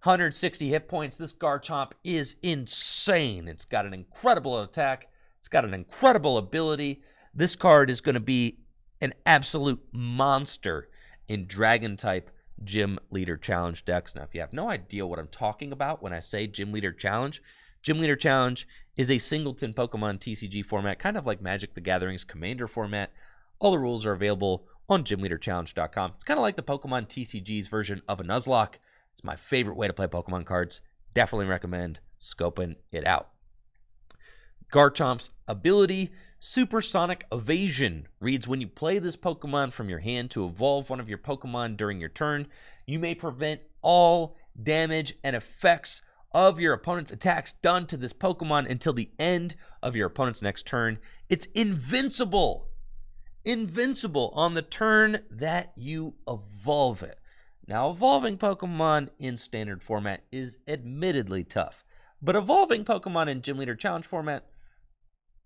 160 hit points. This Garchomp is insane. It's got an incredible attack. It's got an incredible ability. This card is going to be an absolute monster in Dragon-type Gym Leader Challenge decks. Now, if you have no idea what I'm talking about when I say Gym Leader Challenge, Gym Leader Challenge is a singleton Pokemon TCG format, kind of like Magic the Gathering's Commander format. All the rules are available on gymleaderchallenge.com. It's kind of like the Pokemon TCG's version of a Nuzlocke. It's my favorite way to play Pokemon cards. Definitely recommend scoping it out. Garchomp's ability, Supersonic Evasion, reads when you play this Pokemon from your hand to evolve one of your Pokemon during your turn, you may prevent all damage and effects of your opponent's attacks done to this Pokemon until the end of your opponent's next turn. It's invincible. Invincible on the turn that you evolve it. Now, evolving Pokemon in standard format is admittedly tough, but evolving Pokemon in Gym Leader Challenge format,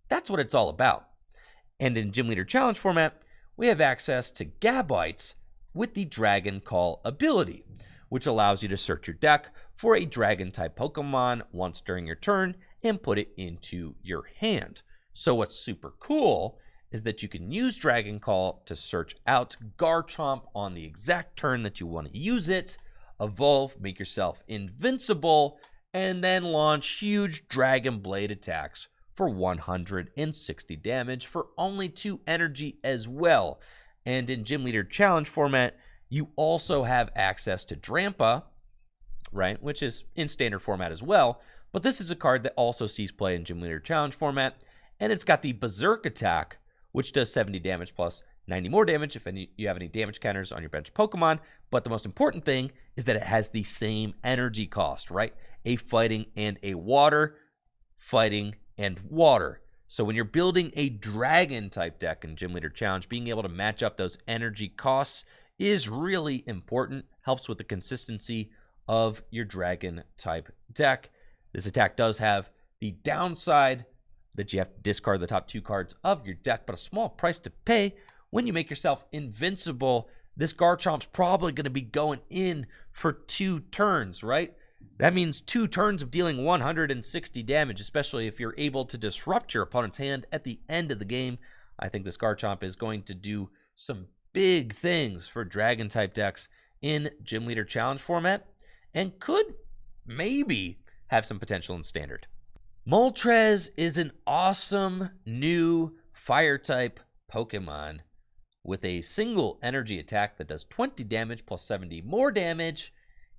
that's what it's all about. And in Gym Leader Challenge format, we have access to Gabites with the Dragon Call ability, which allows you to search your deck for a Dragon-type Pokemon once during your turn and put it into your hand. So what's super cool is that you can use Dragon Call to search out Garchomp on the exact turn that you want to use it, evolve, make yourself invincible, and then launch huge Dragon Blade attacks for 160 damage for only 2 energy as well. And in Gym Leader Challenge format, you also have access to Drampa, right, which is in standard format as well, but this is a card that also sees play in Gym Leader Challenge format, and it's got the Berserk attack, which does 70 damage plus 90 more damage if you have any damage counters on your bench Pokemon. But the most important thing is that it has the same energy cost, right? A fighting and a water, fighting and water. So when you're building a dragon type deck in Gym Leader Challenge, being able to match up those energy costs is really important. Helps with the consistency of your dragon type deck. This attack does have the downside that you have to discard the top 2 cards of your deck, but a small price to pay when you make yourself invincible. This Garchomp's probably going to be going in for 2 turns, right? That means 2 turns of dealing 160 damage, especially if you're able to disrupt your opponent's hand at the end of the game. I think this Garchomp is going to do some big things for Dragon-type decks in Gym Leader Challenge format and could maybe have some potential in Standard. Moltres is an awesome new Fire-type Pokemon with a single energy attack that does 20 damage plus 70 more damage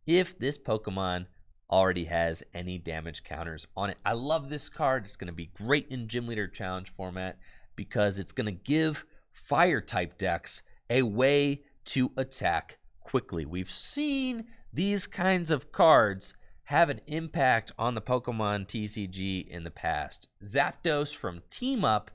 if this Pokemon already has any damage counters on it. I love this card. It's going to be great in Gym Leader Challenge format because it's going to give Fire-type decks a way to attack quickly. We've seen these kinds of cards have an impact on the Pokemon TCG in the past. Zapdos from Team Up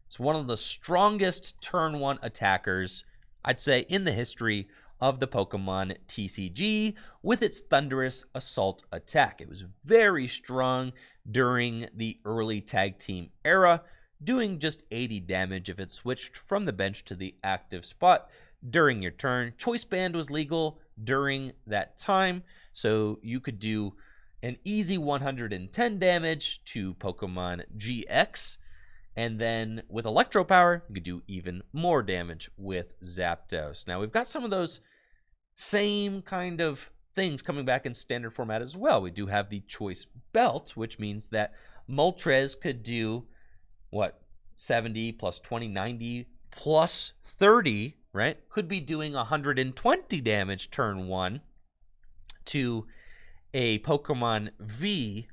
is one of the strongest turn 1 attackers, I'd say, in the history of the Pokemon TCG, with its thunderous assault attack. It was very strong during the early tag team era, doing just 80 damage if it switched from the bench to the active spot during your turn. Choice Band was legal during that time, so you could do an easy 110 damage to Pokemon GX, and then with Electro Power, you could do even more damage with Zapdos. Now, we've got some of those same kind of things coming back in standard format as well. We do have the Choice Belt, which means that Moltres could do, 70 plus 20, 90 plus 30, right? Could be doing 120 damage turn 1 to a Pokemon V.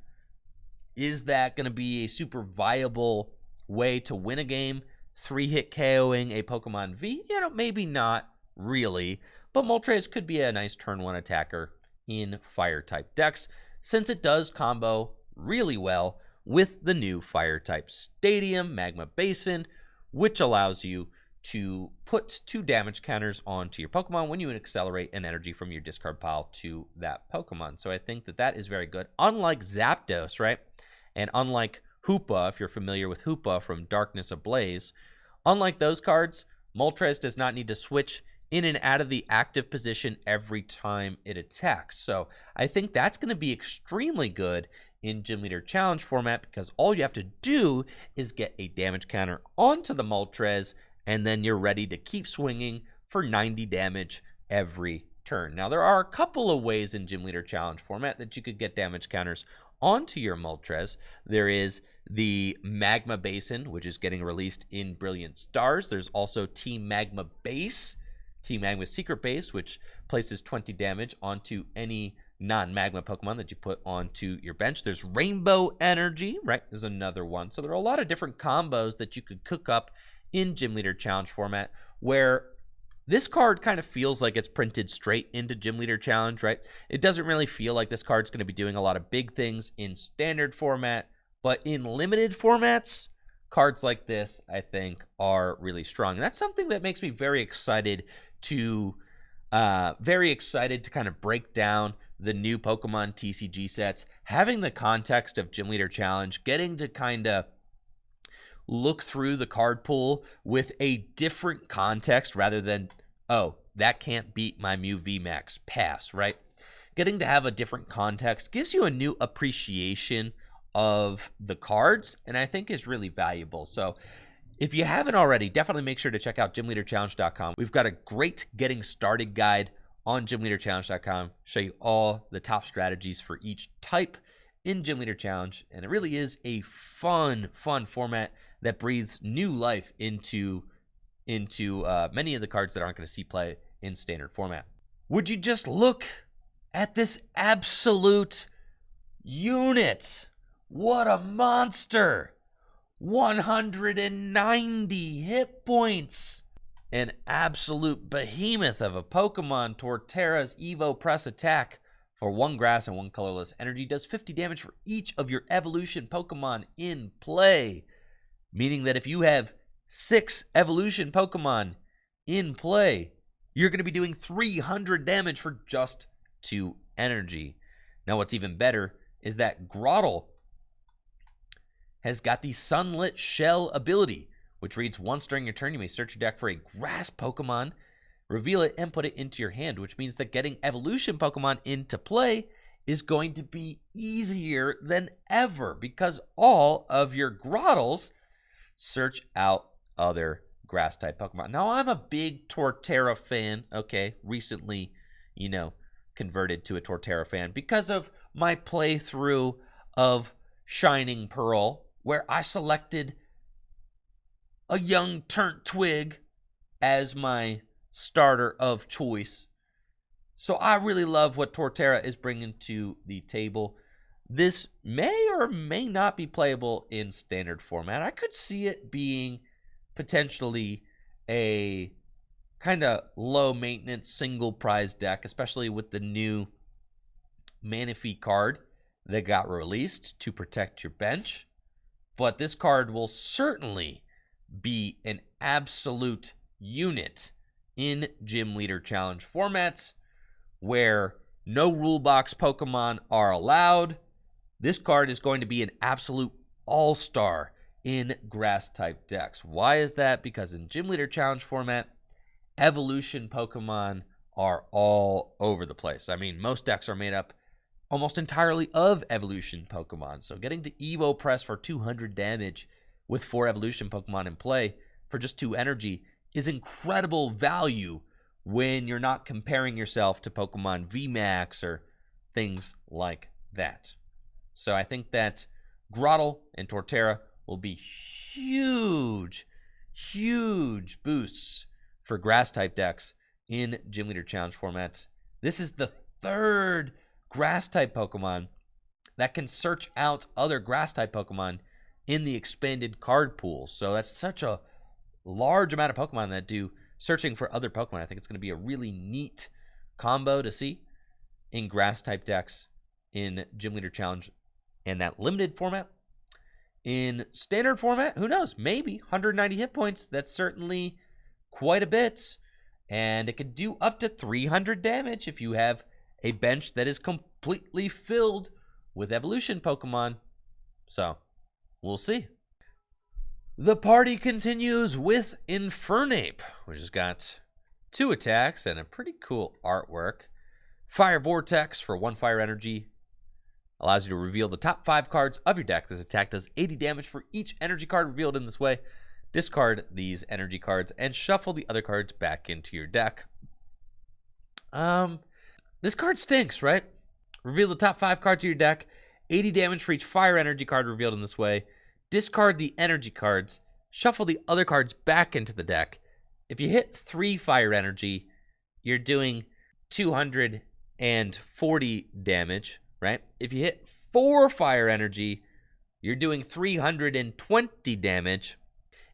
Is that going to be a super viable way to win a game? 3-hit KOing a Pokemon V? Maybe not really, but Moltres could be a nice turn 1 attacker in Fire-type decks, since it does combo really well with the new Fire-type Stadium, Magma Basin, which allows you to put 2 damage counters onto your Pokemon when you accelerate an energy from your discard pile to that Pokemon. So I think that that is very good. Unlike Zapdos, right? And unlike Hoopa, if you're familiar with Hoopa from Darkness Ablaze, unlike those cards, Moltres does not need to switch in and out of the active position every time it attacks. So I think that's going to be extremely good in Gym Leader Challenge format, because all you have to do is get a damage counter onto the Moltres, and then you're ready to keep swinging for 90 damage every turn. Now, there are a couple of ways in Gym Leader Challenge format that you could get damage counters onto your Moltres. There is the Magma Basin, which is getting released in Brilliant Stars. There's also Team Magma Base, Team Magma Secret Base, which places 20 damage onto any non-Magma Pokemon that you put onto your bench. There's Rainbow Energy, right? There's another one. So there are a lot of different combos that you could cook up in Gym Leader Challenge format, where this card kind of feels like it's printed straight into Gym Leader Challenge, right? It doesn't really feel like this card's going to be doing a lot of big things in standard format, but in limited formats, cards like this, I think, are really strong. And that's something that makes me very excited to kind of break down the new Pokemon TCG sets, having the context of Gym Leader Challenge, getting to kind of look through the card pool with a different context rather than, oh, that can't beat my Mew VMAX, pass, right? Getting to have a different context gives you a new appreciation of the cards, and I think is really valuable. So if you haven't already, definitely make sure to check out gymleaderchallenge.com. We've got a great getting started guide on gymleaderchallenge.com. Show you all the top strategies for each type in Gym Leader Challenge, and it really is a fun format that breathes new life into many of the cards that aren't going to see play in standard format. Would you just look at this absolute unit? What a monster! 190 hit points. An absolute behemoth of a Pokemon. Torterra's Evo Press Attack for 1 grass and 1 colorless energy does 50 damage for each of your evolution Pokemon in play. Meaning that if you have 6 evolution Pokemon in play, you're going to be doing 300 damage for just 2 energy. Now, what's even better is that Grottle has got the Sunlit Shell ability, which reads, once during your turn, you may search your deck for a grass Pokemon, reveal it, and put it into your hand, which means that getting evolution Pokemon into play is going to be easier than ever, because all of your Grottles search out other grass-type Pokemon. Now, I'm a big Torterra fan, okay, recently, converted to a Torterra fan because of my playthrough of Shining Pearl, where I selected a young Turntwig as my starter of choice. So I really love what Torterra is bringing to the table. This may or may not be playable in standard format. I could see it being potentially a kind of low maintenance single prize deck, especially with the new Manaphy card that got released to protect your bench. But this card will certainly be an absolute unit in Gym Leader Challenge formats where no rule box Pokemon are allowed. This card is going to be an absolute all-star in grass-type decks. Why is that? Because in Gym Leader Challenge format, evolution Pokemon are all over the place. I mean, most decks are made up almost entirely of evolution Pokemon. So getting to Evo Press for 200 damage with 4 evolution Pokemon in play for just 2 energy is incredible value when you're not comparing yourself to Pokemon VMAX or things like that. So I think that Grottle and Torterra will be huge boosts for grass-type decks in Gym Leader Challenge formats. This is the 3rd grass-type Pokemon that can search out other grass-type Pokemon in the expanded card pool. So that's such a large amount of Pokemon that do searching for other Pokemon. I think it's going to be a really neat combo to see in grass-type decks in Gym Leader Challenge and that limited format. In standard format, who knows? Maybe 190 hit points. That's certainly quite a bit. And it could do up to 300 damage if you have a bench that is completely filled with evolution Pokemon. So, we'll see. The party continues with Infernape, which has got 2 attacks and a pretty cool artwork. Fire Vortex for 1 fire energy. Allows you to reveal the top 5 cards of your deck. This attack does 80 damage for each energy card revealed in this way. Discard these energy cards and shuffle the other cards back into your deck. This card stinks, right? Reveal the top 5 cards of your deck. 80 damage for each fire energy card revealed in this way. Discard the energy cards. Shuffle the other cards back into the deck. If you hit 3 fire energy, you're doing 240 damage, right? If you hit 4 fire energy, you're doing 320 damage.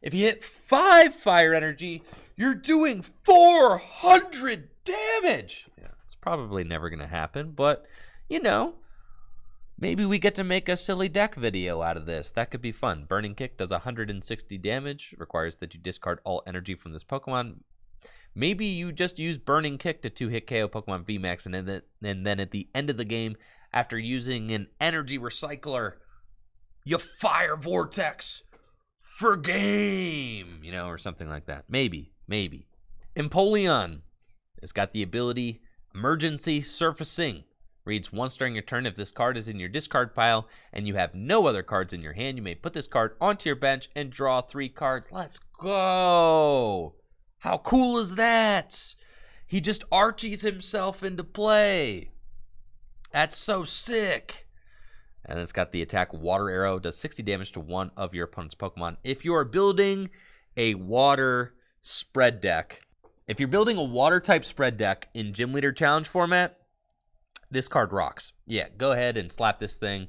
If you hit 5 fire energy, you're doing 400 damage. Yeah, it's probably never going to happen, but, you know, maybe we get to make a silly deck video out of this. That could be fun. Burning Kick does 160 damage. Requires that you discard all energy from this Pokemon. Maybe you just use Burning Kick to 2-hit KO Pokemon VMAX, and then at the end of the game, after using an energy recycler, you Fire Vortex for game, you know, or something like that. Maybe. Empoleon has got the ability Emergency Surfacing. Reads once during your turn. If this card is in your discard pile and you have no other cards in your hand, you may put this card onto your bench and draw 3 cards. Let's go. How cool is that? He just Archies himself into play. That's so sick. And it's got the attack Water Arrow. Does 60 damage to 1 of your opponent's Pokemon. If you are building a water spread deck, if you're building a water type spread deck in Gym Leader Challenge format, this card rocks. Yeah, go ahead and slap this thing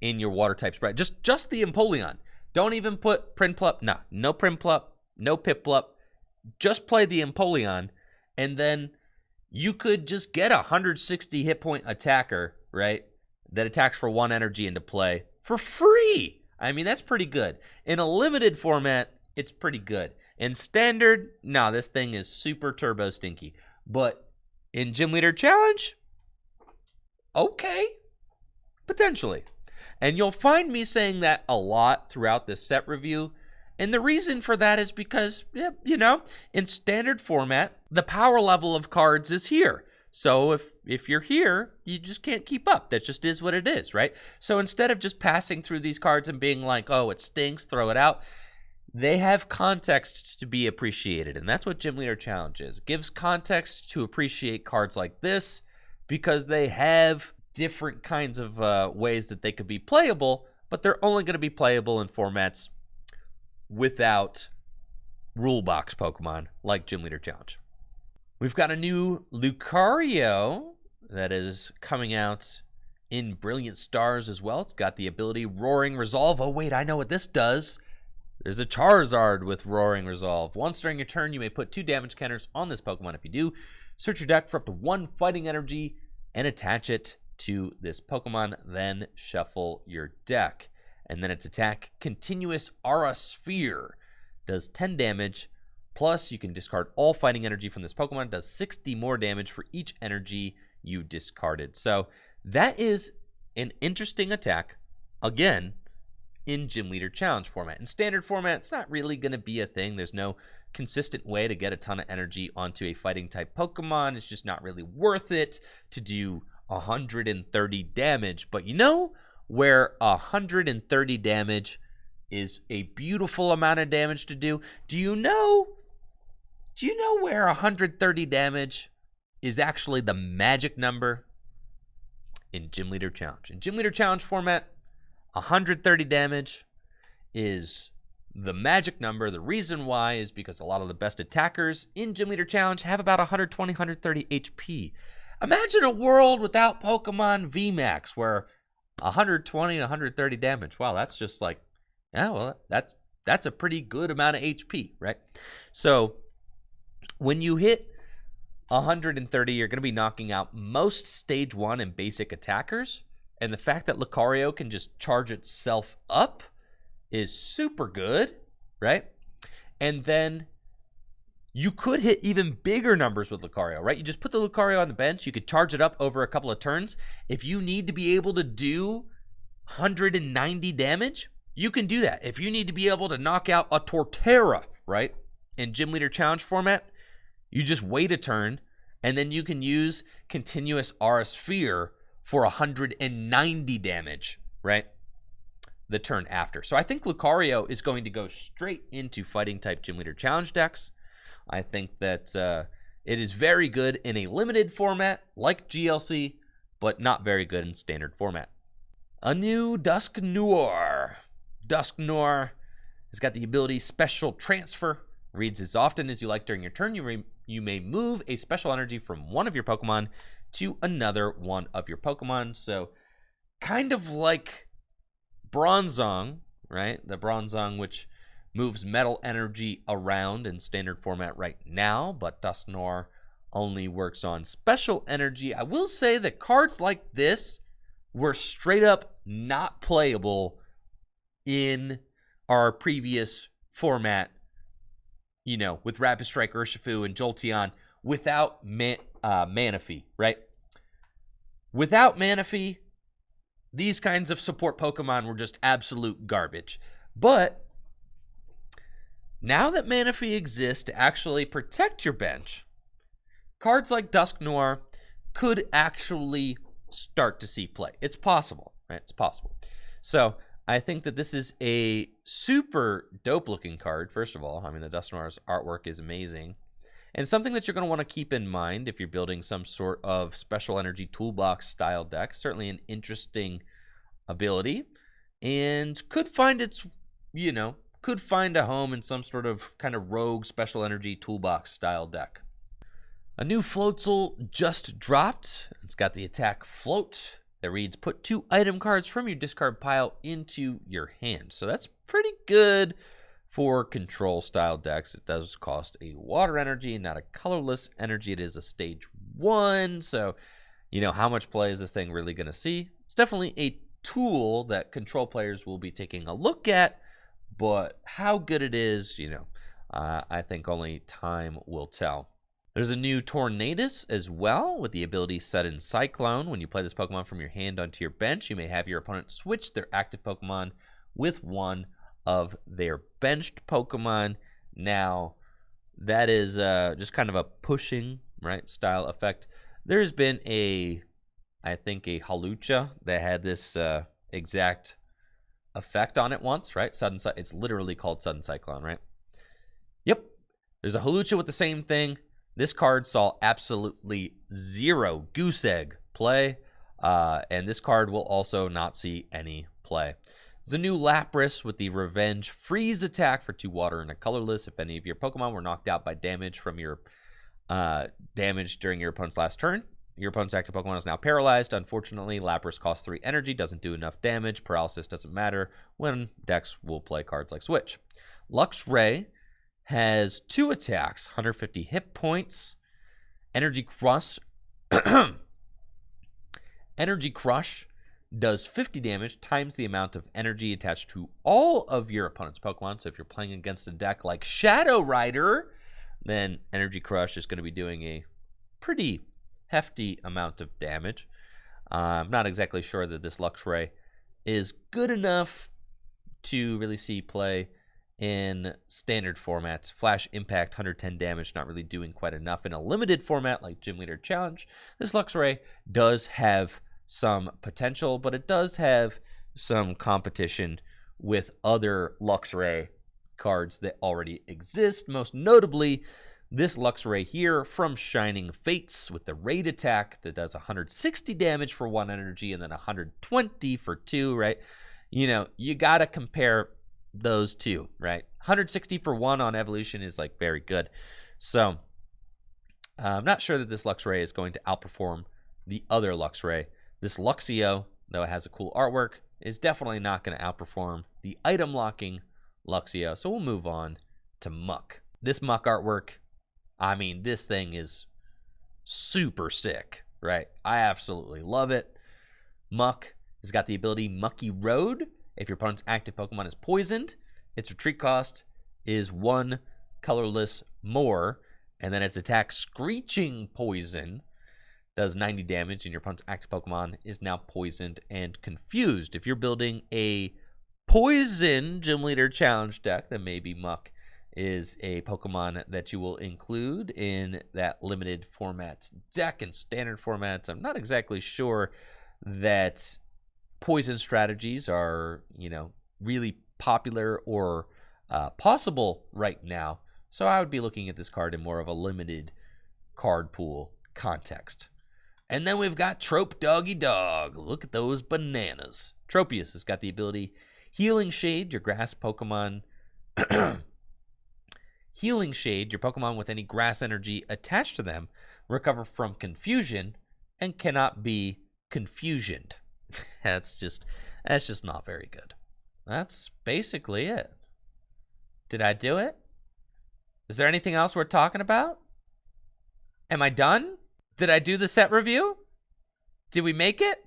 in your water type spread. Just the Empoleon. Don't even put Prinplup. No Prinplup, no Piplup. Just play the Empoleon, and then you could just get a 160 hit point attacker, right, that attacks for 1 energy into play for free. I mean, that's pretty good. In a limited format, it's pretty good. In standard, no, this thing is super turbo stinky. But in Gym Leader Challenge, okay, potentially. And you'll find me saying that a lot throughout this set review. And the reason for that is because, you know, in standard format, the power level of cards is here. So if you're here, you just can't keep up. That just is what it is, right? So instead of just passing through these cards and being like, oh, it stinks, throw it out, they have context to be appreciated. And that's what Gym Leader Challenge is. It gives context to appreciate cards like this because they have different kinds of ways that they could be playable, but they're only going to be playable in formats without rule box Pokemon like Gym Leader Challenge. We've got a new Lucario that is coming out in Brilliant Stars as well. It's got the ability Roaring Resolve. Oh, wait, I know what this does. There's a Charizard with Roaring Resolve. Once during your turn, you may put 2 damage counters on this Pokemon. If you do, search your deck for up to 1 fighting energy and attach it to this Pokemon. Then shuffle your deck. And then its attack, Continuous Aura Sphere, does 10 damage. Plus, you can discard all fighting energy from this Pokemon. It does 60 more damage for each energy you discarded. So that is an interesting attack. Again, in Gym Leader Challenge format. In standard format, it's not really going to be a thing. There's no consistent way to get a ton of energy onto a fighting type Pokemon. It's just not really worth it to do 130 damage. But you know where 130 damage is a beautiful amount of damage to do? Do you know where 130 damage is actually the magic number? In Gym Leader Challenge. In Gym Leader Challenge format, 130 damage is the magic number. The reason why is because a lot of the best attackers in Gym Leader Challenge have about 120, 130 HP. Imagine a world without Pokemon VMAX where 120 and 130 damage. Wow, that's just like, yeah, well, that's a pretty good amount of HP, right? So when you hit 130, you're going to be knocking out most stage 1 and basic attackers. And the fact that Lucario can just charge itself up is super good, right? And then you could hit even bigger numbers with Lucario, right? You just put the Lucario on the bench. You could charge it up over a couple of turns. If you need to be able to do 190 damage, you can do that. If you need to be able to knock out a Torterra, right? In Gym Leader Challenge format, you just wait a turn, and then you can use Continuous Aura Sphere for 190 damage, right? The turn after. So I think Lucario is going to go straight into fighting type Gym Leader Challenge decks. I think that it is very good in a limited format like GLC, but not very good in standard format. A new Dusknoir. Dusknoir has got the ability Special Transfer. Reads, as often as you like during your turn, you may move a special energy from one of your Pokemon to another one of your Pokemon. So kind of like Bronzong, right? The Bronzong, which moves metal energy around in standard format right now, but Dusknoir only works on special energy. I will say that cards like this were straight up not playable in our previous format, you know, with Rapid Strike, Urshifu, and Jolteon without Manaphy, right? Without Manaphy, these kinds of support Pokemon were just absolute garbage. But now that Manaphy exists to actually protect your bench, cards like Dusknoir could actually start to see play. It's possible, right? It's possible. So I think that this is a super dope looking card, first of all. I mean, the Dusknoir's artwork is amazing. And something that you're going to want to keep in mind if you're building some sort of special energy toolbox style deck. Certainly an interesting ability. And could find its, you know, could find a home in some sort of kind of rogue special energy toolbox style deck. A new Floatzel just dropped. It's got the attack Float that reads, put 2 item cards from your discard pile into your hand. So that's pretty good for control style decks. It does cost a water energy, not a colorless energy. It is a stage 1. So, you know, how much play is this thing really going to see? It's definitely a tool that control players will be taking a look at, but how good it is, you know, I think only time will tell. There's a new Tornadus as well with the ability Sudden Cyclone. When you play this Pokemon from your hand onto your bench, you may have your opponent switch their active Pokemon with one of their benched Pokemon. Now, that is just kind of a pushing, right, style effect. There's been I think a Hawlucha that had this exact effect on it once, right? It's literally called Sudden Cyclone, right? Yep. There's a Hawlucha with the same thing. This card saw absolutely 0 Goose Egg play, and this card will also not see any play. There's a new Lapras with the Revenge Freeze attack for 2 water and a colorless. If any of your Pokemon were knocked out by damage from your damage during your opponent's last turn, Your opponent's active Pokemon is now paralyzed. Unfortunately, Lapras costs 3 energy, doesn't do enough damage. Paralysis doesn't matter when decks will play cards like Switch. Luxray has 2 attacks, 150 hit points. Energy Crush. Energy Crush does 50 damage times the amount of energy attached to all of your opponent's Pokemon. So if you're playing against a deck like Shadow Rider, then Energy Crush is going to be doing a pretty hefty amount of damage. I'm not exactly sure that this Luxray is good enough to really see play in standard formats. Flash Impact, 110 damage, not really doing quite enough. In a limited format like Gym Leader Challenge, this Luxray does have some potential, but it does have some competition with other Luxray cards that already exist. Most notably, this Luxray here from Shining Fates with the raid attack that does 160 damage for 1 energy and then 120 for 2, right? You know, you got to compare those two, right? 160 for 1 on evolution is like very good. So I'm not sure that this Luxray is going to outperform the other Luxray. This Luxio, though it has a cool artwork, is definitely not going to outperform the item locking Luxio. So we'll move on to Muck. This Muck artwork, I mean, this thing is super sick, right? I absolutely love it. Muck has got the ability Mucky Road. If your opponent's active Pokemon is poisoned, its retreat cost is 1 colorless more, and then its attack Screeching Poison does 90 damage, and your opponent's active Pokemon is now poisoned and confused. If you're building a Poison Gym Leader Challenge deck, then maybe Muck is a Pokemon that you will include in that limited format deck and standard formats. I'm not exactly sure that poison strategies are, you know, really popular or possible right now. So I would be looking at this card in more of a limited card pool context. And then we've got Trope Doggy Dog. Look at those bananas. Tropius has got the ability Healing Shade, your grass Pokemon. Healing Shade, your Pokemon with any grass energy attached to them, recover from confusion and cannot be confusioned. That's just not very good. That's basically it. Did I do it? Is there anything else we're talking about? Am I done? Did I do the set review? Did we make it?